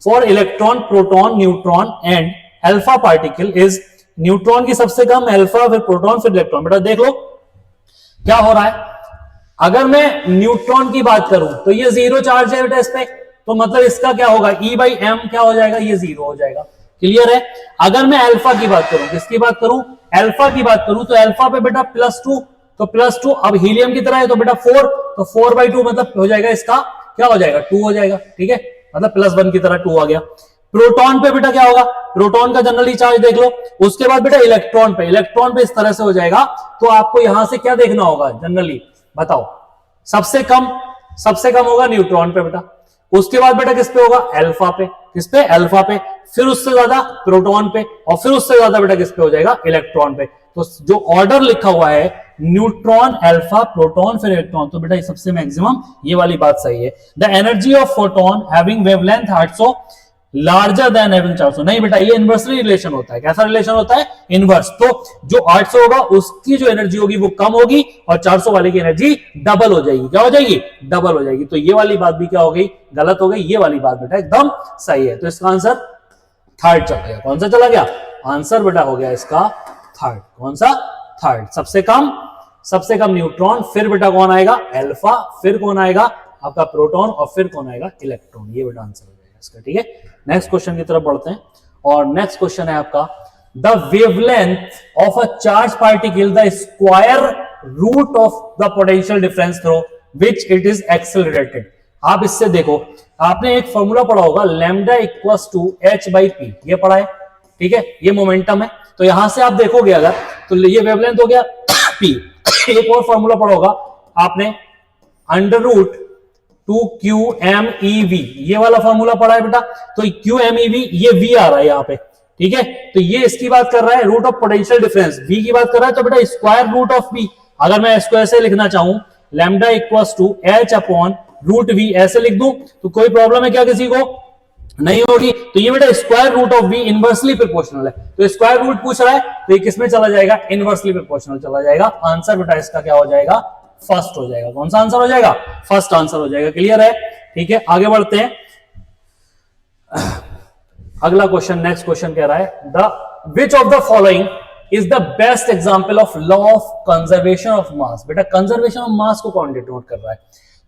for electron, proton, neutron and alpha particle is, neutron की सबसे कम, अल्फा, फिर प्रोटॉन, फिर इलेक्ट्रॉन। बेटा देख लो क्या हो रहा है, अगर मैं न्यूट्रॉन की बात करूं तो ये 0 चार्ज है बेटा इस पे, तो मतलब इसका क्या होगा, ई बाई एम क्या हो जाएगा, ये 0 हो जाएगा। क्लियर है। अगर मैं अल्फा की बात करूं, किसकी बात करूं, अल्फा की बात करूं, तो अल्फा पे बेटा +2, तो +2, अब हीलियम की तरह है तो बेटा 4, तो 4/2 मतलब हो जाएगा इसका, क्या हो जाएगा, 2 हो जाएगा। ठीक है, मतलब +1 की तरह 2 आ गया। प्रोटॉन पे बेटा क्या होगा, प्रोटॉन का जनरली चार्ज देख लो। उसके बाद बेटा इलेक्ट्रॉन पे, इलेक्ट्रॉन पे इस तरह से हो जाएगा, तो आपको यहां से क्या देखना होगा जनरली, बताओ, सबसे कम होगा न्यूट्रॉन पे बेटा, उसके बाद बेटा किस पे होगा, अल्फा पे, किस पे, अल्फा पे, फिर उससे ज्यादा प्रोटॉन पे, और फिर उससे ज्यादा बेटा किस पे हो जाएगा, इलेक्ट्रॉन पे। तो जो ऑर्डर लिखा हुआ है न्यूट्रॉन, अल्फा, प्रोटॉन, फिर इलेक्ट्रॉन, तो बेटा ये सबसे मैक्सिमम, ये वाली बात सही है। The energy of photon having wavelength 800 larger than having 400, नहीं बेटा ये इनवर्सली रिलेशन होता है। कैसा रिलेशन होता है, इनवर्स। तो जो 800 होगा उसकी जो एनर्जी होगी वो कम होगी, और 400 वाले की एनर्जी डबल हो जाएगी। क्या हो जाएगी, डबल हो जाएगी। तो ये वाली बात भी क्या हो गई, गलत हो गई, ये वाली बात बेटा एकदम सही है। तो इसका आंसर थर्ड चला गया। कौन सा चला गया, आंसर बेटा हो गया इसका थर्ड। कौन सा, थर्ड। सबसे कम न्यूट्रॉन, फिर बेटा कौन आएगा, अल्फा, फिर कौन आएगा आपका प्रोटॉन, और फिर कौन आएगा, इलेक्ट्रॉन। ये बेटा आंसर हो जाएगा इसका। ठीक है, नेक्स्ट क्वेश्चन की तरफ बढ़ते हैं, और नेक्स्ट क्वेश्चन है आपका, the wavelength of a charge particle the square root of the potential difference through which it is accelerated. आप इससे देखो, आपने एक फॉर्मूला पढ़ा होगा, lambda equals to h by P, ये पढ़ा है। ठीक है, ये मोमेंटम है, तो यहां से आप देखोगे अगर, तो ये वेवलेंथ हो गया p। एक और फॉर्मूला पढ़ा होगा आपने, √2qmev, ये वाला फॉर्मूला पढ़ा है बेटा। तो qmev, ये v आ रहा है यहाँ पे। ठीक है, तो ये इसकी बात कर रहा है, root of potential difference, v की बात कर रहा है, तो बेटा स्क्वायर रूट ऑफ v। अगर मैं इसको ऐसे लिखना चाहूं, lambda equals to h upon root v, ऐसे लिख दूं तो कोई प्रॉब्लम है क्या किसी को, नहीं होगी। तो ये बेटा square root of v inversely proportional है, तो स्क्वायर रूट पूछ रहा है तो ये किसमें चला जाएगा, इनवर्सली प्रोपोर्शनल चला जाएगा। आंसर बेटा इसका क्या हो जाएगा, फर्स्ट हो जाएगा। कौन सा आंसर हो जाएगा, फर्स्ट आंसर हो जाएगा। क्लियर है। ठीक है, आगे बढ़ते हैं। अगला क्वेश्चन, नेक्स्ट क्वेश्चन कह रहा है, the which of the following is the best example of law of conservation of mass. बेटा कंजर्वेशन ऑफ मास को कौन डिनोट कर रहा है,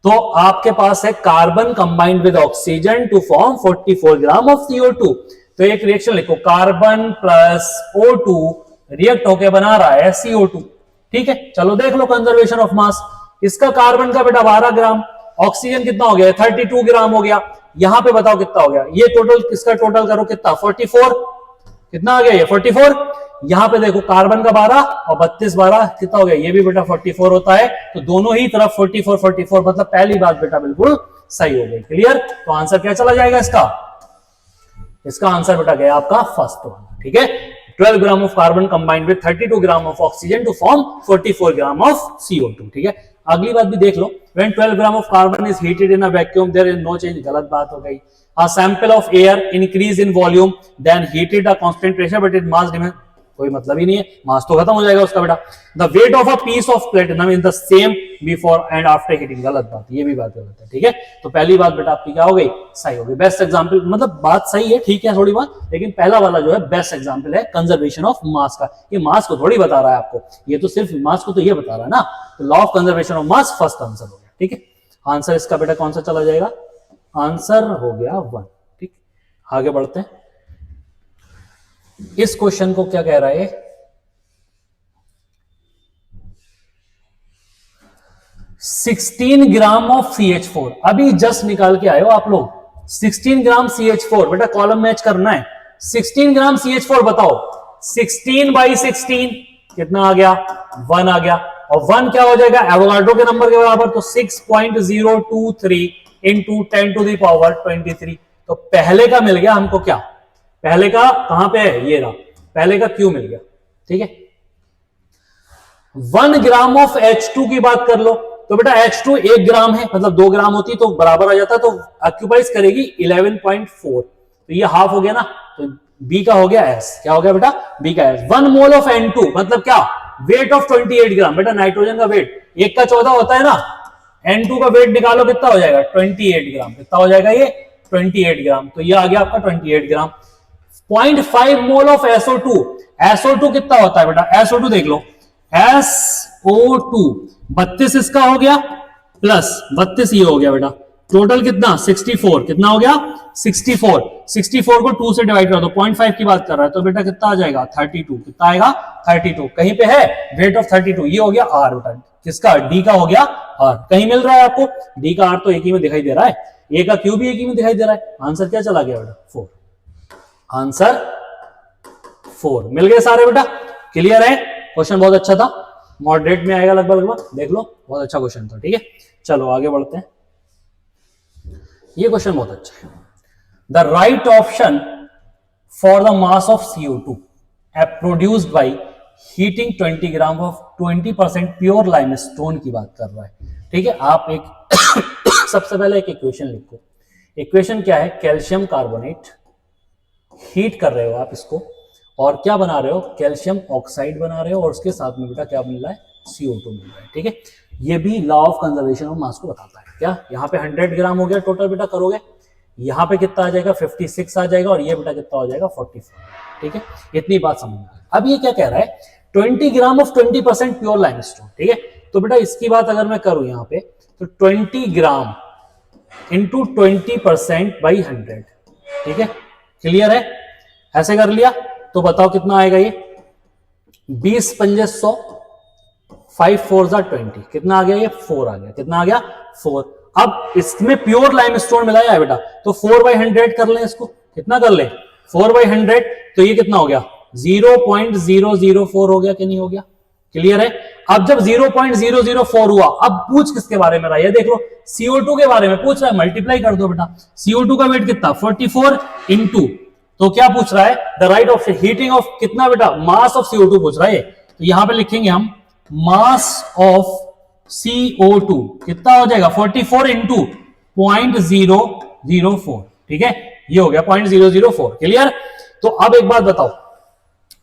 तो आपके पास है carbon combined with oxygen to form 44 gram of CO2। तो एक रिएक्शन लिखो, कार्बन प्लस O2 रिएक्ट होकर बना रहा है CO2। ठीक है, चलो देख लो कंजर्वेशन ऑफ मास। इसका कार्बन का बेटा 12 ग्राम, ऑक्सीजन कितना हो गया, 32 ग्राम हो गया। यहां पे बताओ कितना हो गया, ये टोटल, किसका टोटल करो कितना, 44, कितना आ गया ये 44। यहां पे देखो कार्बन का 12 और 32 12 कितना हो गया, ये भी बेटा 44 होता है। तो दोनों ही तरफ 44 44, मतलब पहली बात बेटा बिल्कुल सही हो गई। क्लियर। तो आंसर क्या चला जाएगा इसका, इसका आंसर बेटा गया आपका फर्स्ट वाला। ठीक है, 12 gram of carbon combined with 32 gram of oxygen to form 44 gram of CO2। ठीक है, अगली बात भी देख लो, when 12 gram of carbon is heated in a vacuum there is no change, गलत बात हो गई। A sample of air increase in volume then heated a constant pressure but its mass remain, कोई मतलब ही नहीं है, मास तो खत्म हो जाएगा उसका बेटा। The weight of a piece of platinum is the same before and after heating, गलत बात, ये भी बात गलत है, ठीक है। तो पहली बात बेटा आपकी क्या हो गई, सही हो गई। बेस्ट एग्जांपल, मतलब बात सही है, ठीक है थोड़ी बात, लेकिन पहला वाला जो है बेस्ट एग्जांपल है कंजर्वेशन ऑफ मास का। ये मास को थोड़ी बता रहा है आपको, ये तो सिर्फ मास को तो ये बता रहा है ना। तो law of conservation of mass first answer हो गया, ठीक है। आंसर इसका बेटा कौन सा चला जाएगा, आंसर हो गया 1, ठीक। आगे बढ़ते हैं, इस क्वेश्चन को क्या कह रहा है, 16 ग्राम ऑफ CH4, अभी जस्ट निकाल के आए हो आप लोग। 16 ग्राम CH4 बेटा कॉलम मैच करना है। 16 ग्राम CH4 बताओ, 16 बाई 16 कितना आ गया, 1 आ गया। और 1 क्या हो जाएगा, एवोगाड्रो के नंबर के बराबर, तो 6.023 इंटू 10 टू द पावर 23। तो पहले का मिल गया हमको, क्या पहले का कहां पे है, ये रहा, पहले का Q मिल गया, ठीक है। 1 ग्राम ऑफ H2 की बात कर लो, तो बेटा H2 1 ग्राम है, मतलब 2 ग्राम होती तो बराबर आ जाता, तो ऑक्यूपाइज करेगी 11.4, तो ये हाफ हो गया ना, तो B का हो गया S, क्या हो गया बेटा, B का S। 1 मोल ऑफ N2 मतलब क्या, वेट ऑफ 28 ग्राम, बेटा नाइट्रोजन का वेट 1 का 14 होता है ना, N2 का वेट निकालो कितना हो जाएगा, 28 ग्राम, कितना हो जाएगा ये 28 ग्राम, तो ये आ गया आपका 28 ग्राम। 0.5 मोल ऑफ SO2, SO2 कितना होता है बेटा, SO2 देख लो, SO2 32 इसका हो गया प्लस 32 ये हो गया बेटा, टोटल कितना 64, कितना हो गया 64, 64 को 2 से डिवाइड कर दो, 0.5 की बात कर रहा है, तो बेटा कितना आ जाएगा 32, कितना आएगा 32, कहीं पे है वेट ऑफ 32, ये हो गया R बेटा, किसका, D का हो गया R, कहीं मिल रहा है आपको, D का R तो एक ही में दिखाई दे रहा है, A का Q भी एक ही में दिखाई दे रहा है, आंसर क्या चला गया बेटा 4, आंसर 4 मिल गए सारे बेटा, क्लियर है। क्वेश्चन बहुत अच्छा था, मॉडरेट में आएगा लगभग, देख लो बहुत अच्छा क्वेश्चन था, ठीक है। चलो आगे बढ़ते हैं, ये क्वेश्चन बहुत अच्छा है। The right option for the mass of CO2 produced by heating 20 gram of 20% pure limestone की बात कर रहा है, ठीक है। आप एक सबसे पहले एक इक्वेशन लिखो, इक्वेशन क्या है, कैल्शियम कार्बोनेट, हीट कर रहे हो आप इसको, और क्या बना रहे हो, कैल्शियम ऑक्साइड बना रहे हो, और उसके साथ में बेटा क्या मिल रहा है, CO2 मिल रहा है, ठीक है। ये भी law of conservation of mass को बताता है, क्या यहाँ पे 100 ग्राम हो गया टोटल बेटा, करोगे यहाँ पे कितना आ जाएगा 56 आ जाएगा, और ये बेटा कितना हो जाएगा 44, ठीक है। इतनी बात समझ में। अब ये क्या कह रहा है, 20 ग्राम ऑफ 20% प्योर लाइमस्टोन, ठीक है। तो बेटा इसकी बात अगर मैं करूं यहाँ पे, तो 20 ग्राम इंटू 20% बाई 100, ठीक है, क्लियर है। ऐसे कर लिया तो बताओ कितना आएगा, ये 20 पंजे 100, 5 4 20, कितना आ गया, ये 4 आ गया, कितना आ गया 4। अब इसमें प्योर लाइमस्टोन मिलाया है बेटा, तो 4/100 कर लें इसको, कितना कर लें 4/100, तो ये कितना हो गया 0.004 हो गया कि नहीं हो गया, क्लियर है। अब जब 0.004 हुआ, अब पूछ किसके बारे में रहा, ये देख लो CO2 के बारे में पूछ रहा है, मल्टीप्लाई कर दो बेटा, CO2 का वेट कितना 44 इंटू, तो क्या पूछ रहा है, the right of heating of कितना बेटा, मास ऑफ CO2 पूछ रहा है, तो यहां पे लिखेंगे हम मास ऑफ CO2 कितना हो जाएगा 44 इंटू 0.004, ठीक है, ये हो गया 0.004, क्लियर। तो अब एक बात बताओ,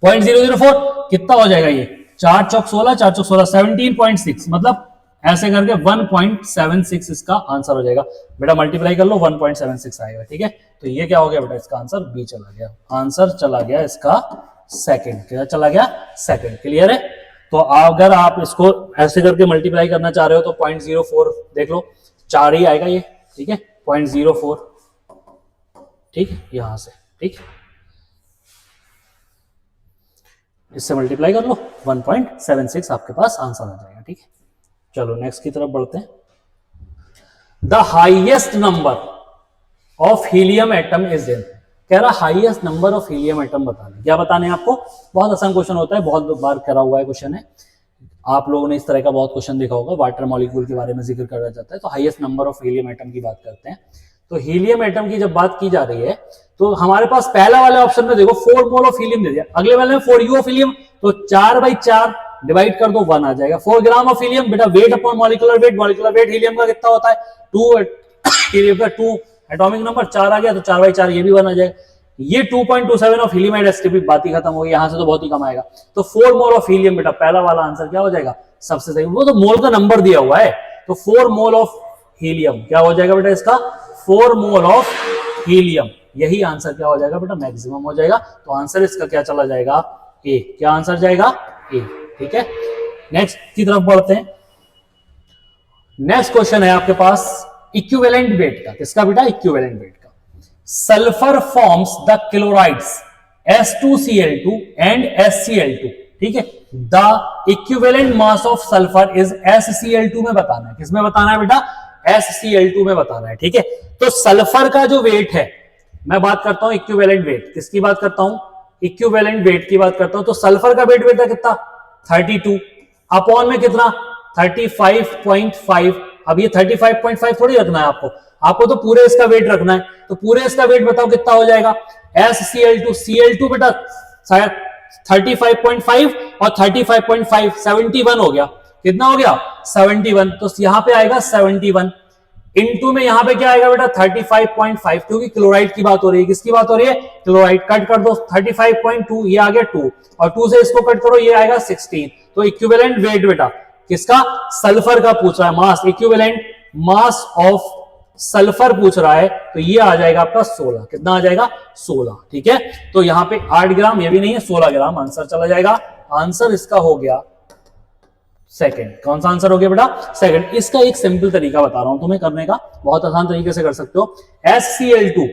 0.004 कितना हो जाएगा, ये 4 चौक 16, 4 चौक 16, 17.6, मतलब ऐसे करके 1.76 इसका आंसर हो जाएगा बेटा, मल्टीप्लाई कर लो 1.76 आएगा, ठीक है। तो ये क्या हो गया बेटा, इसका आंसर बी चला गया, आंसर चला गया इसका सेकंड, क्या चला गया सेकंड, क्लियर है। तो अगर आप इसको ऐसे करके मल्टीप्लाई करना चाह रहे हो तो 0.04 देख लो, 4 ही आएगा ये, ठीक है, 0.04, ठीक है, यहां से, ठीक, इससे मल्टीप्लाई कर लो 1.76 आपके पास आंसर आ जाएगा, ठीक है। चलो नेक्स्ट की तरफ बढ़ते हैं। The highest number of helium atom is in, कह रहा highest number of helium atom बताने, क्या बताने हैं आपको, बहुत आसान क्वेश्चन होता है, बहुत बार करा हुआ है क्वेश्चन है, आप लोगों ने इस तरह का बहुत क्वेश्चन देखा होगा, वाटर मॉलिक्यूल के बारे में जिक्र करा जाता है, तो highest number of helium atom की बात करते हैं। तो हीलियम एटम की जब बात की जा रही है, तो हमारे पास पहला वाले ऑप्शन में देखो 4 मोल ऑफ हीलियम दे दिया, अगले वाले में 4 U ऑफ हीलियम, तो 4/4 डिवाइड कर दो 1 आ जाएगा। 4 ग्राम ऑफ हीलियम बेटा wait upon molecular wait helium का कितना होता है 2, हीलियम का 2 एटॉमिक नंबर 4 आ गया तो 4/4 ये भी 1 आ जाएगा। ये 2.27 ऑफ हीलियम एसटीपी बात ही खत्म हो गई, यहां से तो बहुत ही कम आएगा। तो 4 मोल ऑफ हीलियम बेटा पहला वाला आंसर क्या हो जाएगा सबसे सही, वो तो मोल का नंबर दिया हुआ है। तो 4 मोल ऑफ हीलियम क्या हो जाएगा बेटा इसका 4 मोल ऑफ हीलियम, यही आंसर क्या हो जाएगा बेटा मैक्सिमम हो जाएगा। तो आंसर इसका क्या चला जाएगा ए, क्या आंसर जाएगा ए। ठीक है नेक्स्ट की तरफ बढ़ते हैं। नेक्स्ट क्वेश्चन है आपके पास इक्विवेलेंट वेट का, किसका बेटा इक्विवेलेंट वेट का। Sulphur forms the chlorides S2Cl2 and SCl2, ठीक है। The equivalent mass of sulphur is SCl2 में बताना है, किसमें बताना है बेटा SCl2 में बताना है, ठीक है। तो सल्फर का जो वेट है, मैं बात करता हूं इक्विवेलेंट वेट, किसकी बात करता हूं इक्विवेलेंट वेट की बात करता हूं। तो सल्फर का वेट बेटा कितना 32 अपॉन में कितना 35.5। अब ये 35.5 थोड़ी रखना है आपको तो पूरे इसका वेट रखना है। तो पूरे इसका वेट बताओ कितना हो जाएगा SCl2 बेटा 35.5 और 35.5 71 हो गया, कितना हो गया 71। तो यहां पे आएगा 71 इनटू में यहां पे क्या आएगा बेटा 35.5, क्योंकि क्लोराइड की बात हो रही है, किसकी बात हो रही है क्लोराइड। कट कर दो 35.2 ये आ गया 2 और 2 से इसको कट करो ये आएगा 16। तो इक्विवेलेंट वेट बेटा किसका सल्फर का पूछ रहा है, मास इक्विवेलेंट मास ऑफ सल्फर पूछ रहा है, तो ये आ जाएगा आपका 16, कितना आ जाएगा 16, ठीक है। तो यहां पे 8 ग्राम ये भी नहीं है 16 ग्राम आंसर चला जाएगा। आंसर इसका हो गया सेकंड। कौन सा आंसर हो गया बेटा सेकंड। इसका एक सिंपल तरीका बता रहा हूं तुम्हें करने का, बहुत आसान तरीके से कर सकते हो। SCl2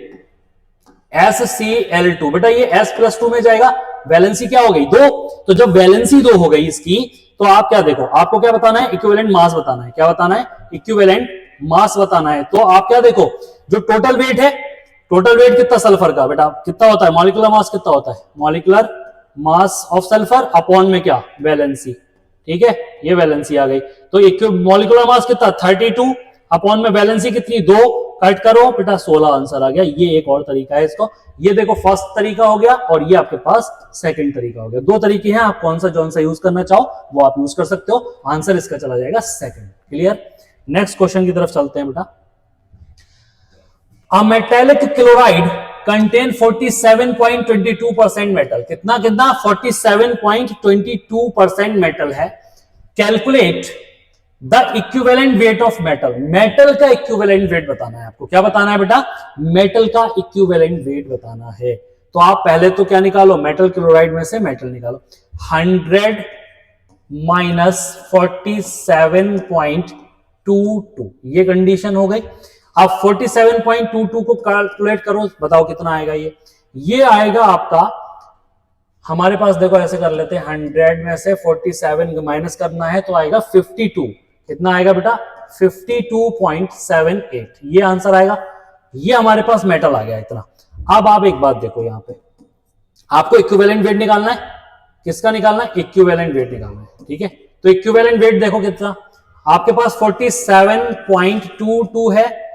बेटा ये S+2 में जाएगा, वैलेंसी क्या हो गई 2। तो जब वैलेंसी 2 हो गई इसकी, तो आप क्या देखो आपको क्या बताना है इक्विवेलेंट मास बताना है, क्या बताना है इक्विवेलेंट मास बताना है। तो आप क्या देखो जो टोटल वेट है, टोटल वेट कितना सल्फर का बेटा कितना होता है, मॉलिक्यूलर मास कितना होता है, molecular mass of sulphur upon में क्या वैलेंसी, ठीक है ये वैलेंसी आ गई। तो मॉलिक्यूलर मास कितना 32 अपॉन में वैलेंसी कितनी 2, कट करो बेटा 16 आंसर आ गया। ये एक और तरीका है इसको, ये देखो फर्स्ट तरीका हो गया और ये आपके पास सेकंड तरीका हो गया। 2 तरीके हैं, आप कौन सा यूज करना चाहो वो आप यूज कर सकते हो। आंसर इसका चला जाएगा सेकंड। क्लियर। नेक्स्ट क्वेश्चन की तरफ चलते हैं बेटा। A metallic chloride contain 47.22% metal, कितना 47.22% मेटल है। Calculate the equivalent weight of metal, metal का इक्विवेलेंट वेट बताना है आपको। क्या बताना है बेटा मेटल का इक्विवेलेंट वेट बताना है। तो आप पहले तो क्या निकालो मेटल क्लोराइड में से मेटल निकालो, 100 माइनस 47.22 ये कंडीशन हो गई। आप 47.22 को कैलकुलेट करो, बताओ कितना आएगा ये आएगा आपका, हमारे पास देखो ऐसे कर लेते हैं 100 में से 47 माइनस करना है तो आएगा 52, कितना आएगा बेटा 52.78 ये आंसर आएगा। ये हमारे पास मेटल आ गया इतना। अब आप एक बात देखो यहां पे आपको इक्विवेलेंट वेट निकालना है, किसका निकालना है इक्विवेलेंट वेट निकालना है, ठीक है। तो इक्विवेलेंट वेट देखो कितना आपके पास 47.22 है,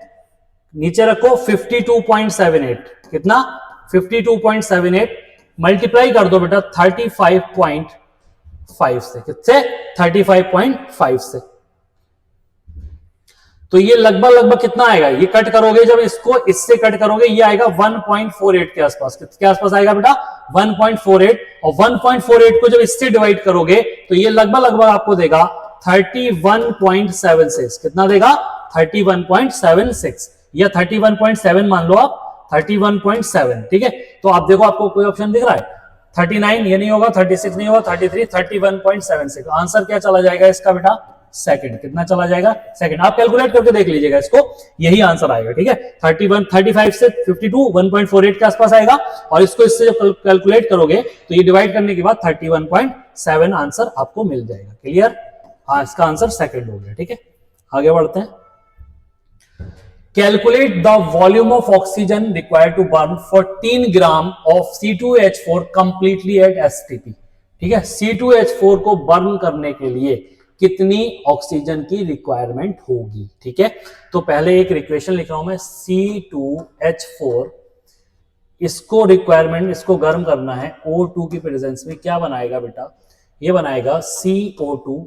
नीचे रखो 52.78, कितना 52.78 मल्टीप्लाई कर दो बेटा 35.5 से, कितने 35.5 से। तो ये लगभग कितना आएगा, ये कट करोगे जब इसको इससे कट करोगे ये आएगा 1.48 के आसपास, किसके आसपास आएगा बेटा 1.48। और 1.48 को जब इससे डिवाइड करोगे तो ये लगभग आपको देगा 31.76, कितना देगा 31.76 या 31.7 मान लो आप 31.7, ठीक है। तो आप देखो आपको कोई ऑप्शन दिख रहा है 39 ये नहीं होगा, 36 नहीं होगा, 33, 31.76 आंसर क्या चला जाएगा इसका बेटा सेकंड। कितना चला जाएगा सेकंड। आप कैलकुलेट करके देख लीजिएगा इसको, यही आंसर आएगा, ठीक है। 35 से 52 1.48 के आसपास आएगा और इसको इससे जब कैलकुलेट करोगे तो ये डिवाइड करने के बाद 31.7 आंसर आपको मिल जाएगा। क्लियर। हाँ इसका आंसर सेकंड हो गया, ठीक है। आगे बढ़ते हैं। Calculate the volume of oxygen required to burn 14 gram of C2H4 completely at STP, ठीक है। C2H4 को बर्न करने के लिए कितनी ऑक्सीजन की रिक्वायरमेंट होगी, ठीक है। तो पहले एक इक्वेशन लिख रहा हूं मैं C2H4, इसको रिक्वायरमेंट इसको गर्म करना है O2 की प्रेजेंस में, क्या बनाएगा बेटा ये बनाएगा CO2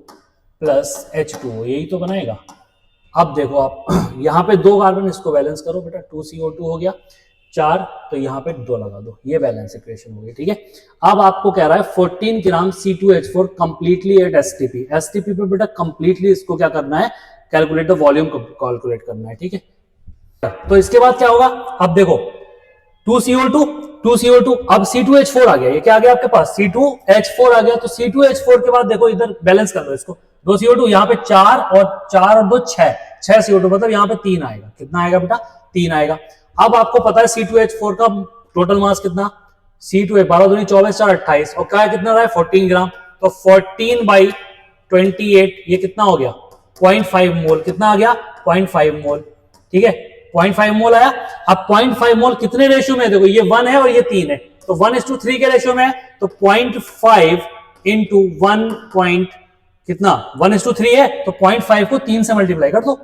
प्लस H2O, यही तो बनाएगा। अब देखो आप यहाँ पे 2 कार्बन, इसको बैलेंस करो बेटा, 2CO2 हो गया 4, तो यहाँ पे 2 लगा दो, ये बैलेंस इक्वेशन हो गई। ठीक है, अब आपको कह रहा है 14 ग्राम C2H4 completely eight STP. STP पे बेटा कंप्लीटली इसको क्या करना है, कैलकुलेट द वॉल्यूम कैलकुलेट करना है। ठीक है, तो इसके बाद क्या होगा, अब देखो 2CO2 अब C2H4 आ गया, ये क्या आ गया आपके पास, C2H4 आ गया। तो C2H4 के बाद देखो इधर बैलेंस कर लो इसको, 2 CO2 यहाँ पे 4 और 2 6 CO2, मतलब यहाँ पे 3 आएगा। कितना आएगा बेटा, 3 आएगा। अब आपको पता है C2H4 का टोटल मास कितना, C2 12 दूनी 24 4 28, और क्या कितना रहा है 14 ग्राम, तो 14/28 ये कितना हो गया 0.5 मोल। कितना आ गया 0.5 मोल। ठीक है, 0.5 मोल आया। अब 0.5 मोल कितने रेशियो में है, देखो ये 1 है और ये 3 है, तो 1:3 के रेशियो में है, तो 0.5 इंटू 1 कितना 1:3 है, तो 0.5 को 3 से मल्टीप्लाई कर दो।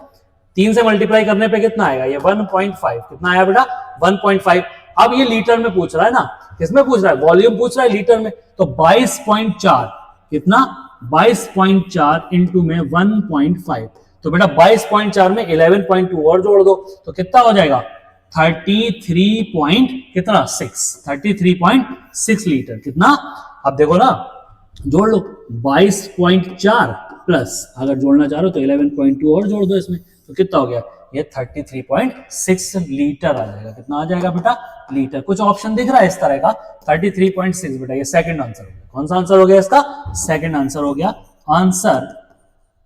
3 से मल्टीप्लाई करने पे कितना आएगा, ये 1.5। कितना आया बेटा 1.5। अब ये लीटर में पूछ रहा है ना, किसमें पूछ रहा है, वॉल्यूम पूछ रहा है लीटर में, तो 22.4 कितना 22.4 इंटू में 1.5, तो बेटा 22.4 में 11.2 और जोड़ दो, तो कितना हो जाएगा 33.6 लीटर। कितना, अब देखो ना जोड़ लो, 22.4 प्लस अगर जोड़ना चाह रहे हो तो 11.2 और जोड़ दो इसमें, तो कितना हो गया, ये 33.6 लीटर आ जाएगा। कितना आ जाएगा बेटा, लीटर। कुछ ऑप्शन दिख रहा है इस तरह का, 33.6 बेटा, ये सेकंड आंसर हो गया। कौन सा आंसर हो गया इसका, सेकंड आंसर हो गया, आंसर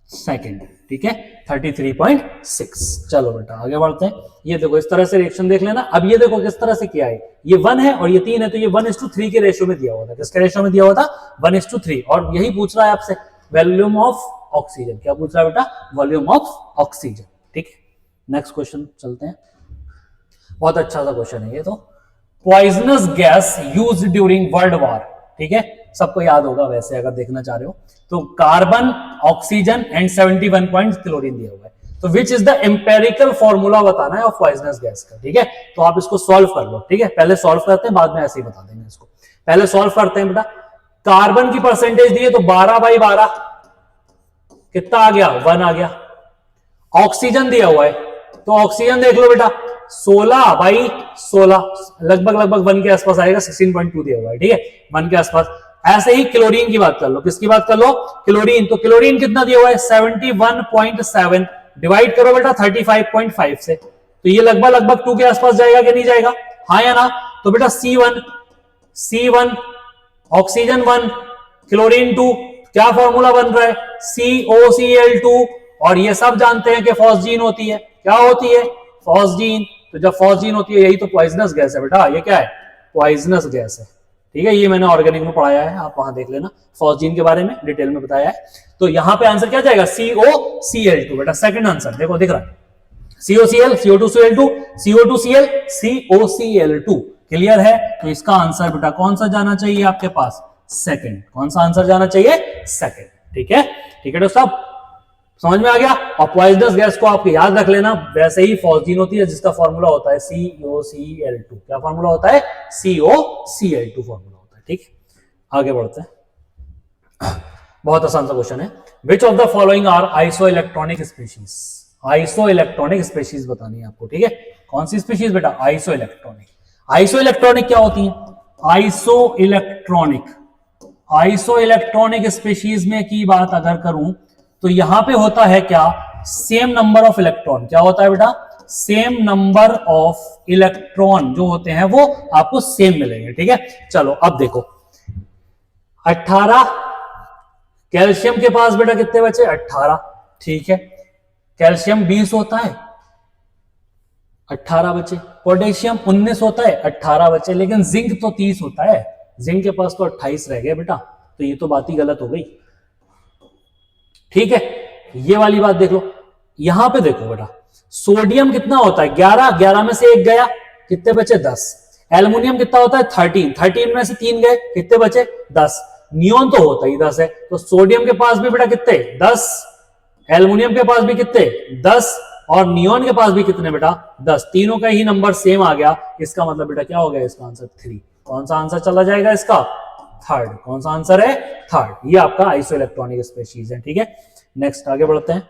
सेकंड। ठीक है, 33.6। चलो बेटा आगे बढ़ते हैं। ये देखो इस तरह से रिएक्शन देख लेना। अब ये देखो किस तरह से किया है, ये 1 है और ये 3 है, तो ये 1:3 के रेशियो में दिया हुआ था। किसके रेशियो में दिया हुआ था, 1:3। और यही पूछ रहा है आपसे वॉल्यूम ऑफ ऑक्सीजन। क्या पूछ रहा है बेटा, वॉल्यूम ऑफ ऑक्सीजन। ठीक है, नेक्स्ट क्वेश्चन चलते हैं। बहुत अच्छा सा क्वेश्चन है ये तो। Poisonous gas used during world war. ठीक है, सबको याद होगा वैसे अगर देखना चाह रहे हो तो, carbon, oxygen and 71 point chlorine दिया हुआ है। तो which is the empirical formula बताना है ऑफ पॉइजनस गैस का। ठीक है, तो आप इसको सॉल्व कर लो। ठीक है, पहले सॉल्व करते हैं, बाद में ऐसे ही बता देंगे इसको। पहले सॉल्व करते हैं बेटा। कार्बन की परसेंटेज दी है तो 12/12, कितना आ गया 1 आ गया। ऑक्सीजन दिया हुआ है तो ऑक्सीजन देख लो बेटा 16/16, लगभग 1 के आसपास आएगा, 16.2 दिया हुआ है। ठीक है, 1 के आसपास। ऐसे ही क्लोरीन की बात कर लो, किसकी बात कर लो, क्लोरीन। तो क्लोरीन कितना दिया हुआ है 71.7, डिवाइड करो बेटा 35.5 से, तो ये लगभग 2 के आसपास जाएगा कि नहीं जाएगा, हाँ या ना। तो बेटा C1 ऑक्सीजन 1 क्लोरीन 2, क्या फॉर्मूला बन रहा है COCl2, और ये सब जानते हैं कि फॉस्जीन होती है। क्या होती है, फॉस्जीन। तो जब फॉस्जीन होती है यही तो पॉइजनस गैस है बेटा, ये क्या है पॉइजनस गैस है। ठीक है, ये मैंने ऑर्गेनिक में पढ़ाया है, आप वहां देख लेना, फॉस्जीन के बारे में डिटेल में बताया है। तो यहां पे आंसर क्या जाएगा COCl2 बेटा, सेकंड आंसर देखो दिख रहा है, COCl, CO2Cl2, CO2Cl, COCl2। Clear है, तो इसका आंसर बेटा कौन सा जाना चाहिए आपके पास, सेकंड। कौन सा आंसर जाना चाहिए, सेकंड। ठीक है, ठीक है दोस्तों, समझ में आ गया। और पॉइजनस गैस को आप याद रख लेना, वैसे ही फॉस्जीन होती है जिसका फॉर्मूला होता है COCl2। क्या फॉर्मूला होता है, COCl2 फॉर्मूला होता है। ठीक है, आगे बढ़ते हैं। बहुत आसान सा क्वेश्चन है। Which of the following are isoelectronic species. Isoelectronic species बतानी है आपको। ठीक है, कौन सी स्पीशीज बेटा, आइसोइलेक्ट्रॉनिक। आइसोइलेक्ट्रॉनिक क्या होती है, आइसोइलेक्ट्रॉनिक स्पीशीज में की बात अगर करूं तो यहां पे होता है क्या, सेम नंबर ऑफ इलेक्ट्रॉन। क्या होता है बेटा, सेम नंबर ऑफ इलेक्ट्रॉन जो होते हैं वो आपको सेम मिलेंगे। ठीक है, चलो अब देखो 18, कैल्शियम के पास बेटा कितने बचे 18। ठीक है, कैल्शियम 20 होता है, 18 बचे। पोटेशियम 19 होता है, 18 बचे। लेकिन जिंक तो 30 होता है, जिंक के पास तो 28 रह गए बेटा, तो ये तो बात ही गलत हो गई। ठीक है, ये वाली बात देख लो। यहां पे देखो बेटा, सोडियम कितना होता है 11 में से 1 गया, कितने बचे 10। एल्युमिनियम कितना होता है 13 में से 3 गए, कितने बचे 10। नियोन तो होता ही 10 है, तो सोडियम के पास भी बेटा कितने 10, एल्युमिनियम के पास भी कितने 10, और नियोन के पास भी कितने बेटा 10। तीनों का ही नंबर सेम आ गया, इसका मतलब बेटा क्या हो गया, इसका आंसर 3। कौन सा आंसर चला जाएगा इसका, थर्ड। कौन सा आंसर है? थर्ड। ये आपका आइसो इलेक्ट्रॉनिक स्पीशीज है, ठीक है। नेक्स्ट आगे बढ़ते हैं।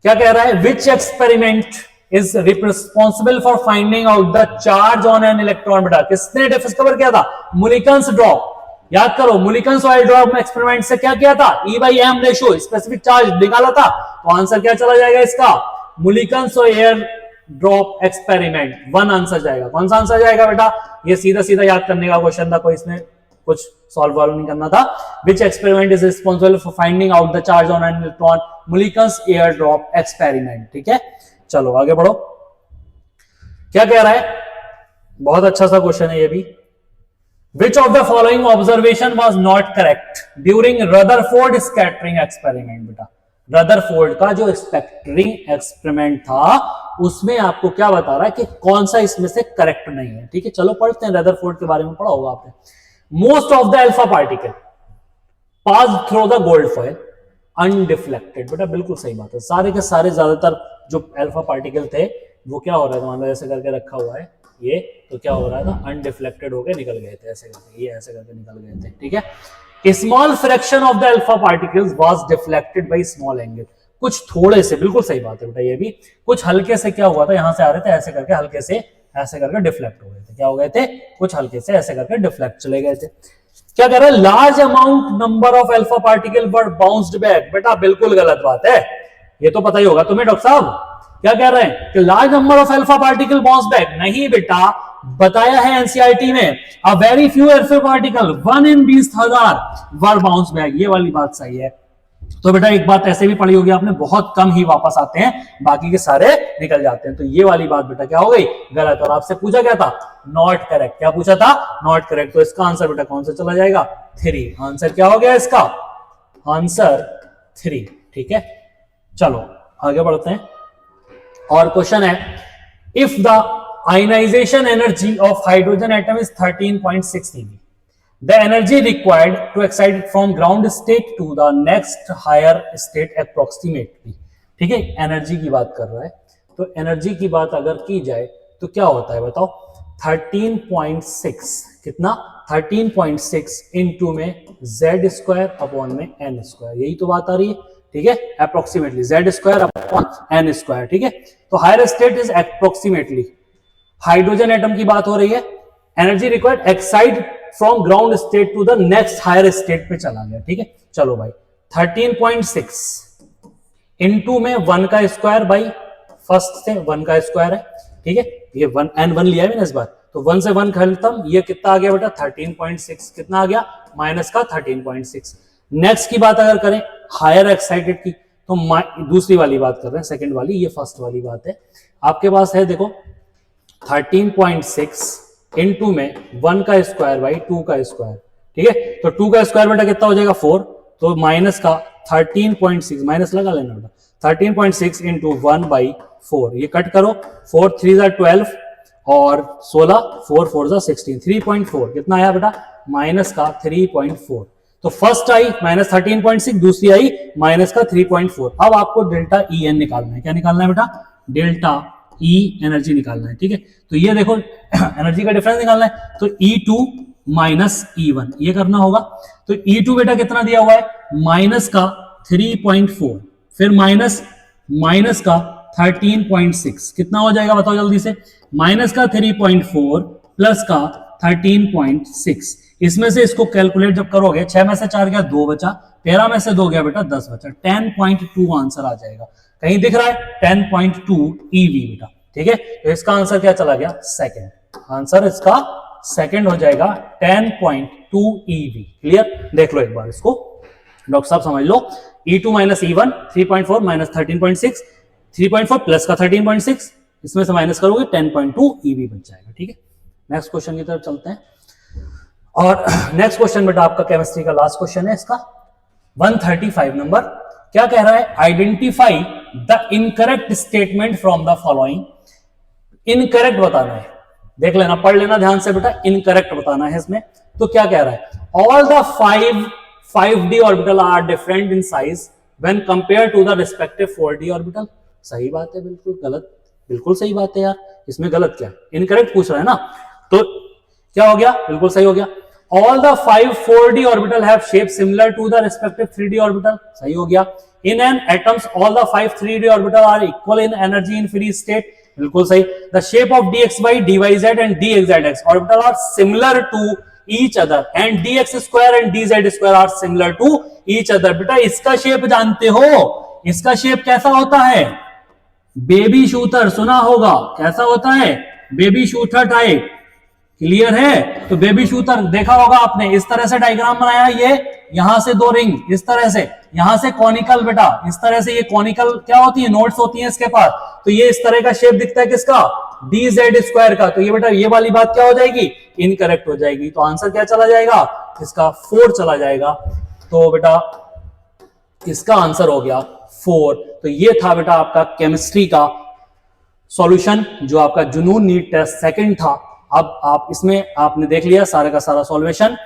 क्या कह रहा है? Which experiment is responsible for finding out the charge on an electron? बेटा किसने डिस्कवर किया था? Millikan's drop. याद करो, मुलिकन्स ऑयल ड्रॉप एक्सपेरिमेंट से क्या किया था? E by M ratio, specific charge निकाला था। तो आंसर क्या चला जाएगा इसका? Millikan's oil drop experiment, one answer जाएगा। कौन सा आंसर जाएगा बेटा? ये सीधा सीधा याद करने का क्वेश्चन था, कोई इसमें कुछ सॉल्व नहीं करना था। Which experiment is responsible for finding out the charge on an electron? Millikan's air drop experiment, ठीक है। चलो आगे बढ़ो। क्या कह रहा है? बहुत अच्छा सा क्वेश्चन है ये भी। Which of the following observation was not correct during Rutherford scattering experiment? बेटा रदरफोर्ड का जो स्कैटरिंग एक्सपेरिमेंट था उसमें आपको क्या बता रहा है कि कौन सा इसमें से करेक्ट नहीं है, ठीक है। चलो पढ़ते हैं, रदरफोर्ड के बारे में पढ़ा होगा आपने। Most of the alpha particle pass through the gold foil undeflected. बेटा बिल्कुल सही बात है, सारे के सारे ज्यादातर जो अल्फा पार्टिकल थे वो क्या हो रहा था, मान लो ऐसे करके रखा हुआ है ये, तो क्या हो रहा था? अनडिफ्लेक्टेड होकर निकल गए थे, ऐसे करके, ये ऐसे करके निकल गए थे, ठीक है। Small fraction of the alpha particles was deflected by small angle. कुछ थोड़े से, बिल्कुल सही बात है बेटा, ये भी कुछ हल्के से क्या हुआ था, यहां से आ रहे थे ऐसे करके, हल्के से ऐसे करके डिफ्लेक्ट हो गए थे। क्या हो गए थे? कुछ हल्के से ऐसे करके डिफ्लेक्ट चले गए थे। क्या कह रहा है? Large amount number of alpha particle were bounced back. बेटा बिल्कुल गलत बात है, ये तो पता ही होगा तुम्हें डॉक्टर साहब। क्या कह रहे हैं कि large number of alpha particle bounce back? नहीं बेटा, बताया है एनसीईआरटी में, a very few alpha particle 1 in 20,000 were bounce back. ये वाली बात सही है। तो बेटा एक बात ऐसे भी पढ़ी होगी आपने, बहुत कम ही वापस आते हैं, बाकी के सारे निकल जाते हैं। तो ये वाली बात बेटा क्या हो गई? गलत। और आपसे पूछा क्या था? Not correct. क्या पूछा था? Not correct. तो इसका आंसर बेटा कौन सा चला जाएगा? 3। आंसर क्या हो गया इसका? आंसर 3, ठीक है। चलो आगे बढ़ते हैं। और क्वेश्चन है, if the ionisation energy of hydrogen atom is 13.6 eV, the energy required to excite from ground state to the next higher state approximately, ठीक है। एनर्जी की बात कर रहा है, तो एनर्जी की बात अगर की जाए तो क्या होता है बताओ? 13.6 कितना? 13.6 इंटू में z स्क्वायर अपॉन में n स्क्वायर, यही तो बात आ रही है, ठीक है। Approximately z square upon n square, ठीक है। तो higher state is approximately, hydrogen atom की बात हो रही है। Energy required excite from ground state to the next higher state पे चला गया, ठीक है। चलो भाई 13.6 इंटू में 1 का स्क्वायर, भाई फर्स्ट से 1 का स्क्वायर है, ठीक है। ये 1 n 1 लिया है मैंने इस बार, तो 1 से 1 खत्म। ये कितना आ गया बेटा? 13.6। कितना आ गया? माइनस का 13.6। नेक्स्ट की बात अगर करें हायर एक्साइटेड की, तो दूसरी वाली बात कर रहे हैं, सेकंड वाली, ये फर्स्ट वाली बात है। आपके पास है देखो 13.6 इंटू में 1 का स्क्वायर बाई 2 का स्क्वायर, ठीक है। तो 2 का स्क्वायर बेटा कितना हो जाएगा? 4। तो माइनस का 13.6, माइनस लगा लेना बेटा, 13.6 इंटू 1 बाई 4, ये कट करो, 4 3 12 और 16, 4 4 16, 3.4 कितना आया बेटा? माइनस का 3.4। तो फर्स्ट आई माइनस 13.6, दूसरी आई माइनस का 3.4। अब आपको डेल्टा ई एन निकालना है। क्या निकालना है बेटा? डेल्टा ई एनर्जी निकालना है, ठीक है। तो ये देखो एनर्जी का डिफरेंस निकालना है, तो E2 माइनस E1 ये करना होगा। तो E2 बेटा कितना दिया हुआ है? माइनस का 3.4, फिर माइनस का 13.6, कितना हो जाएगा बताओ जल्दी से? माइनस का 3.4 प्लस का 13.6। इसमें से इसको कैलकुलेट जब करोगे, 6 में से 4 गया 2 बचा, 13 में से 2 गया बेटा 10 बचा, 10.2 आंसर आ जाएगा। कहीं दिख रहा है? 10.2 EV बेटा, ठीक है। तो इसका आंसर क्या चला गया? सेकंड। आंसर इसका सेकंड हो जाएगा 10.2 EV। क्लियर? देख लो एक बार इसको, डॉक्टर साहब समझ लो। E2 minus E1 3.4 minus 13.6, 3.4 plus का 13.6, इसमें से माइनस करोगे 10.2 EV बच जाएगा, ठीक है। नेक्स्ट क्वेश्चन की तरफ चलते हैं। और नेक्स्ट क्वेश्चन बेटा आपका केमिस्ट्री का लास्ट क्वेश्चन है, इसका 135 नंबर। क्या कह रहा है? Identify the incorrect statement from the following. Incorrect बताना है, देख लेना, पढ़ लेना ध्यान से बेटा, इनकरेक्ट बताना है इसमें। तो क्या कह रहा है? All the 5d orbital are different in size when compare to the respective 4d orbital. सही बात है, बिल्कुल गलत, बिल्कुल सही बात है यार, इसमें गलत क्या है? इनकरेक्ट पूछ रहा है ना, तो क्या हो गया? बिल्कुल सही हो गया। All the 5 4d orbital have shape similar to the respective 3d orbital. सही हो गया. In an atoms, all the 5 3d orbital are equal in energy in free state. बिल्कुल सही. The shape of dxy, dyz and dxzx orbital are similar to each other and dx square and dz square are similar to each other. बेटा इसका शेप जानते हो? इसका शेप कैसा होता है? बेबी शूटर सुना होगा. कैसा होता है? Baby shooter type. क्लियर है? तो बेबी शूटर देखा होगा आपने. इस तरह से डायग्राम बनाया. ये यहां से 2 रिंग इस तरह से, यहां से कॉनिकल. बेटा इस तरह से ये कॉनिकल क्या होती है? नोड्स होती हैं इसके पास. तो ये इस तरह का शेप दिखता है किसका? dz स्क्वायर का. तो ये बेटा ये वाली बात क्या हो जाएगी? इनकरेक्ट हो जाएगी. तो आंसर क्या चला जाएगा? इसका 4 चला जाएगा. तो बेटा इसका आंसर हो गया 4. तो ये था बेटा आपका केमिस्ट्री का सॉल्यूशन जो आपका जुनून नीट टेस्ट सेकंड था. अब आप इसमें आपने देख लिया सारे का सारा सॉल्यूशन.